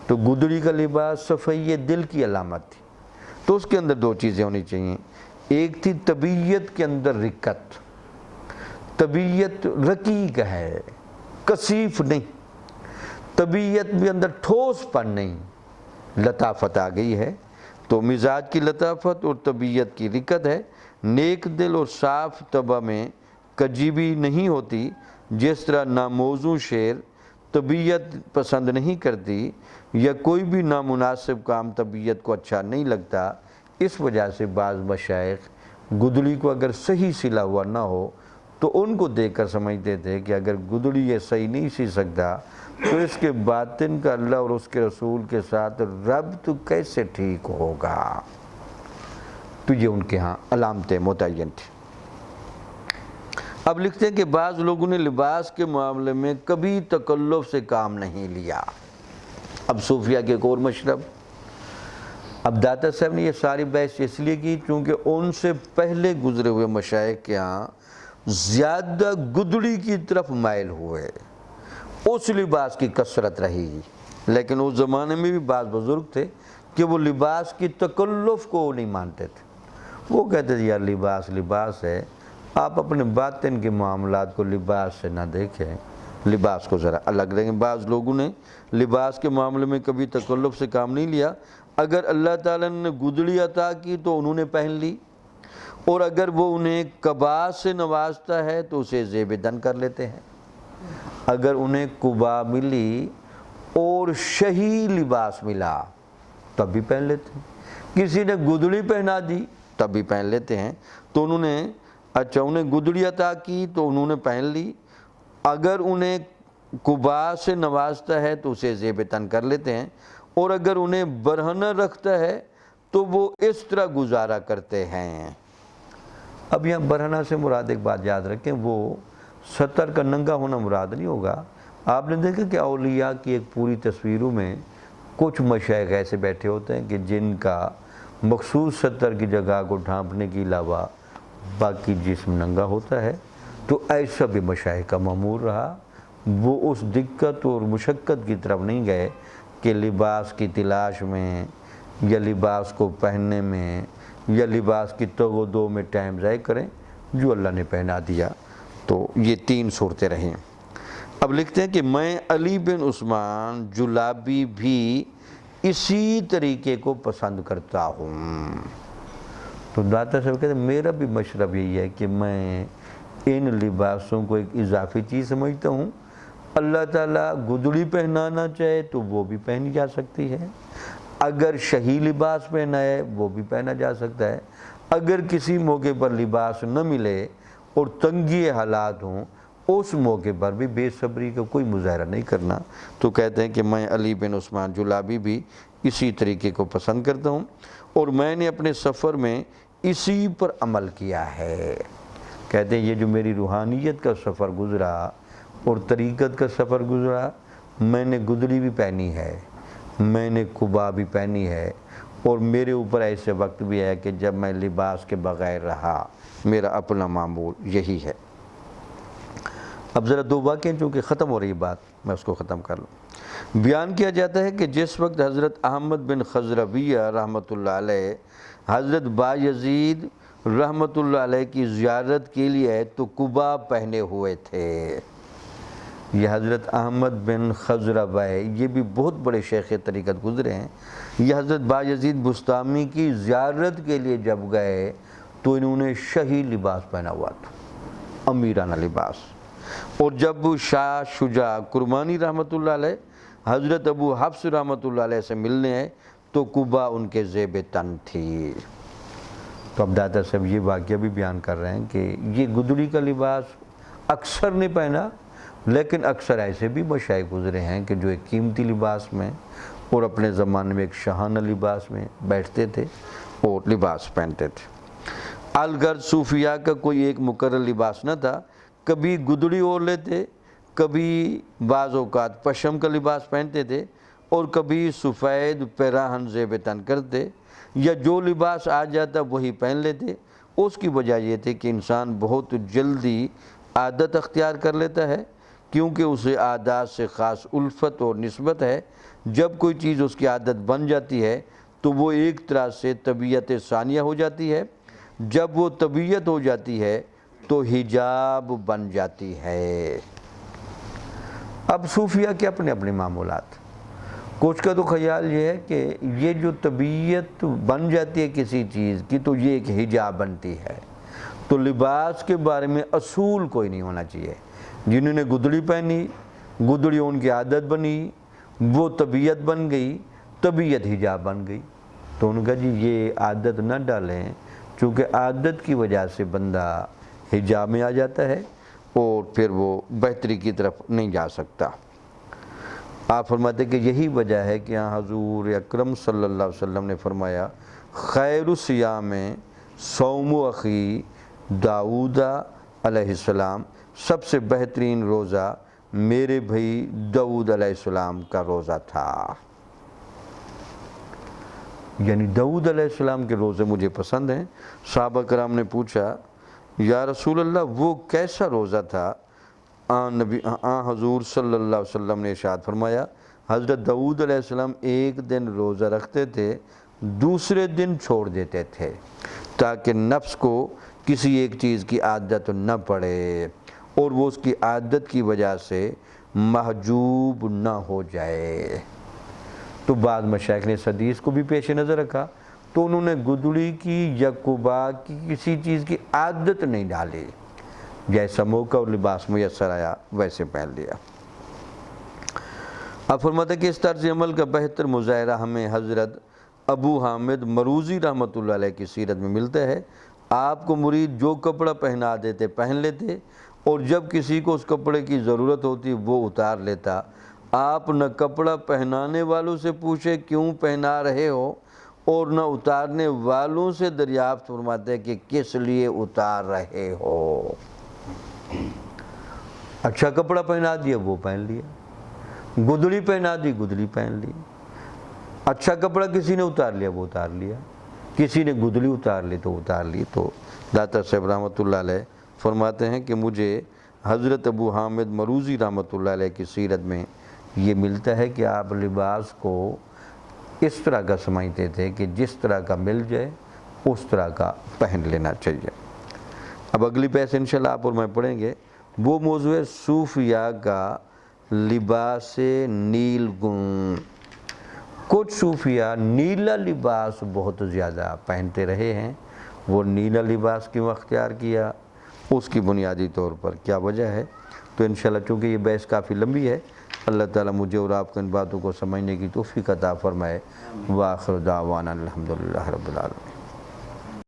تو گدڑی کا لباس صفائی دل کی علامت تھی، تو اس کے اندر دو چیزیں ہونی چاہیے، ایک تھی طبیعت کے اندر رقت، طبیعت رقیق ہے، کثیف نہیں، طبیعت بھی اندر ٹھوس پن نہیں، لطافت آ گئی ہے، تو مزاج کی لطافت اور طبیعت کی رقت ہے۔ نیک دل اور صاف طبع میں کجیبی نہیں ہوتی، جس طرح ناموزوں شعر طبیعت پسند نہیں کرتی یا کوئی بھی نامناسب کام طبیعت کو اچھا نہیں لگتا۔ اس وجہ سے بعض مشائخ گدڑی کو اگر صحیح سلا ہوا نہ ہو تو ان کو دیکھ کر سمجھتے تھے کہ اگر گدڑی یہ صحیح نہیں سی سکتا تو اس کے باطن کا اللہ اور اس کے رسول کے ساتھ ربط کیسے ٹھیک ہوگا، تو یہ ان کے ہاں علامتیں متعین تھی۔ اب لکھتے ہیں کہ بعض لوگوں نے لباس کے معاملے میں کبھی تکلف سے کام نہیں لیا۔ اب صوفیہ کے ایک اور مشرب، اب داتا صاحب نے یہ ساری بحث اس لیے کی چونکہ ان سے پہلے گزرے ہوئے مشائخ کے ہاں زیادہ گدڑی کی طرف مائل ہوئے، اس لباس کی کثرت رہی۔ لیکن اس زمانے میں بھی بعض بزرگ تھے کہ وہ لباس کی تکلف کو نہیں مانتے تھے، وہ کہتے تھے یار لباس لباس ہے، آپ اپنے باطن کے معاملات کو لباس سے نہ دیکھیں، لباس کو ذرا الگ رکھیں۔ بعض لوگوں نے لباس کے معاملے میں کبھی تکلف سے کام نہیں لیا، اگر اللہ تعالیٰ نے گدڑی عطا کی تو انہوں نے پہن لی، اور اگر وہ انہیں قبا سے نوازتا ہے تو اسے زیب دن کر لیتے ہیں، اگر انہیں قبا ملی اور شہی لباس ملا تب بھی پہن لیتے ہیں، کسی نے گدڑی پہنا دی تب بھی پہن لیتے ہیں۔ تو انہوں نے انہیں گدڑی عطا کی تو انہوں نے پہن لی، اگر انہیں قبا سے نوازتا ہے تو اسے زیب تن کر لیتے ہیں، اور اگر انہیں برہنہ رکھتا ہے تو وہ اس طرح گزارا کرتے ہیں۔ اب یہاں برہنہ سے مراد ایک بات یاد رکھیں، وہ ستر کا ننگا ہونا مراد نہیں ہوگا۔ آپ نے دیکھا کہ اولیاء کی ایک پوری تصویروں میں کچھ مشائخ ایسے بیٹھے ہوتے ہیں کہ جن کا مخصوص ستر کی جگہ کو ڈھانپنے کے علاوہ باقی جسم ننگا ہوتا ہے، تو ایسا بھی مشائخ کا معمول رہا۔ وہ اس دقت اور مشقت کی طرف نہیں گئے کہ لباس کی تلاش میں یا لباس کو پہننے میں یا لباس کی تگ و دو میں ٹائم ضائع کریں، جو اللہ نے پہنا دیا۔ تو یہ تین صورتیں رہیں۔ اب لکھتے ہیں کہ میں علی بن عثمان جلابی بھی اسی طریقے کو پسند کرتا ہوں۔ تو داتا صاحب کہتے ہیں میرا بھی مشرب یہی ہے کہ میں ان لباسوں کو ایک اضافی چیز سمجھتا ہوں، اللہ تعالیٰ گدڑی پہنانا چاہے تو وہ بھی پہنی جا سکتی ہے، اگر شہی لباس پہنا ہے وہ بھی پہنا جا سکتا ہے، اگر کسی موقع پر لباس نہ ملے اور تنگی حالات ہوں اس موقع پر بھی بے صبری کا کوئی مظاہرہ نہیں کرنا۔ تو کہتے ہیں کہ میں علی بن عثمان جلابی بھی اسی طریقے کو پسند کرتا ہوں، اور میں نے اپنے سفر میں اسی پر عمل کیا ہے۔ کہتے ہیں یہ جو میری روحانیت کا سفر گزرا اور طریقت کا سفر گزرا، میں نے گدڑی بھی پہنی ہے، میں نے قبا بھی پہنی ہے، اور میرے اوپر ایسے وقت بھی ہے کہ جب میں لباس کے بغیر رہا، میرا اپنا معمول یہی ہے۔ اب ذرا دو واقعے چونکہ ختم ہو رہی بات، میں اس کو ختم کر لوں۔ بیان کیا جاتا ہے کہ جس وقت حضرت احمد بن خضرویہ رحمۃ اللہ علیہ حضرت بایزید رحمۃ اللہ علیہ کی زیارت کے لیے تو قبا پہنے ہوئے تھے۔ یہ حضرت احمد بن خضرویہ یہ بھی بہت بڑے شیخ طریقت گزرے ہیں۔ یہ حضرت بایزید بستامی کی زیارت کے لیے جب گئے تو انہوں نے شہی لباس پہنا ہوا تھا، امیرانہ لباس، اور جب شاہ شجاع کرمانی رحمۃ اللہ علیہ حضرت ابو حفص رحمۃ اللہ علیہ سے ملنے ہیں تو قبا ان کے زیب تن تھی۔ تو اب داتا صاحب یہ واقعہ بھی بیان کر رہے ہیں کہ یہ گدڑی کا لباس اکثر نہیں پہنا، لیکن اکثر ایسے بھی مشائخ گزرے ہیں کہ جو ایک قیمتی لباس میں اور اپنے زمانے میں ایک شاہانہ لباس میں بیٹھتے تھے اور لباس پہنتے تھے۔ الغرض صوفیاء کا کوئی ایک مقرر لباس نہ تھا، کبھی گدڑی اوڑھ لیتے، کبھی بعض اوقات پشم کا لباس پہنتے تھے، اور کبھی سفید پیراہن زیب تن کرتے، یا جو لباس آ جاتا وہی پہن لیتے۔ اس کی وجہ یہ تھی کہ انسان بہت جلدی عادت اختیار کر لیتا ہے، کیونکہ اسے عادات سے خاص الفت اور نسبت ہے۔ جب کوئی چیز اس کی عادت بن جاتی ہے تو وہ ایک طرح سے طبیعت ثانیہ ہو جاتی ہے، جب وہ طبیعت ہو جاتی ہے تو حجاب بن جاتی ہے۔ اب صوفیہ کے اپنے اپنے معمولات، کچھ کا تو خیال یہ ہے کہ یہ جو طبیعت بن جاتی ہے کسی چیز کی تو یہ ایک حجاب بنتی ہے، تو لباس کے بارے میں اصول کوئی نہیں ہونا چاہیے۔ جنہوں نے گدڑی پہنی، گدڑی ان کی عادت بنی، وہ طبیعت بن گئی، طبیعت حجاب بن گئی، تو ان کا جی یہ عادت نہ ڈالیں، چونکہ عادت کی وجہ سے بندہ حجاب میں آ جاتا ہے اور پھر وہ بہتری کی طرف نہیں جا سکتا۔ آپ فرماتے کہ یہی وجہ ہے کہ حضور اکرم صلی اللہ علیہ وسلم نے فرمایا خیر الصیام صوم اخی داؤد علیہ السلام، سب سے بہترین روزہ میرے بھائی داؤد علیہ السلام کا روزہ تھا۔ یعنی داؤد علیہ السلام کے روزے مجھے پسند ہیں۔ صحابہ کرام نے پوچھا یا رسول اللہ وہ کیسا روزہ تھا؟ حضور صلی اللہ علیہ وسلم نے ارشاد فرمایا، حضرت داؤد علیہ السلام ایک دن روزہ رکھتے تھے، دوسرے دن چھوڑ دیتے تھے تاکہ نفس کو کسی ایک چیز کی عادت نہ پڑے اور وہ اس کی عادت کی وجہ سے محجوب نہ ہو جائے۔ تو بعض مشائخ نے اس حدیث کو بھی پیش نظر رکھا تو انہوں نے گدڑی کی یا قبا کی کسی چیز کی عادت نہیں ڈالی، جیسا موقع اور لباس میسر آیا ویسے پہن لیا۔ اب فرماتا ہے کہ اس طرز عمل کا بہتر مظاہرہ ہمیں حضرت ابو حامد مروزی رحمۃ اللہ علیہ کی سیرت میں ملتا ہے۔ آپ کو مرید جو کپڑا پہنا دیتے پہن لیتے، اور جب کسی کو اس کپڑے کی ضرورت ہوتی وہ اتار لیتا۔ آپ نہ کپڑا پہنانے والوں سے پوچھے کیوں پہنا رہے ہو، اور نہ اتارنے والوں سے دریافت فرماتے کہ کس لیے اتار رہے ہو۔ اچھا کپڑا پہنا دیا وہ پہن لیا، گدڑی پہنا دی گدڑی پہن لی، اچھا کپڑا کسی نے اتار لیا وہ اتار لیا، کسی نے گدڑی اتار لی تو اتار لی۔ تو داتا صاحب رحمۃ اللہ علیہ فرماتے ہیں کہ مجھے حضرت ابو حامد مروزی رحمۃ اللہ علیہ کی سیرت میں یہ ملتا ہے کہ آپ لباس کو اس طرح کا سمجھتے تھے کہ جس طرح کا مل جائے اس طرح کا پہن لینا چاہیے۔ اب اگلی بحث انشاءاللہ آپ اور میں پڑھیں گے، وہ موضوع ہے صوفیاء کا لباس نیل گون۔ کچھ صوفیاء نیلا لباس بہت زیادہ پہنتے رہے ہیں، وہ نیلا لباس کیوں اختیار کیا، اس کی بنیادی طور پر کیا وجہ ہے؟ تو انشاءاللہ چونکہ یہ بحث کافی لمبی ہے، اللہ تعالیٰ مجھے اور آپ کو ان باتوں کو سمجھنے کی توفیق عطا فرمائے۔ وآخر دعوانا الحمدللہ رب العالمین۔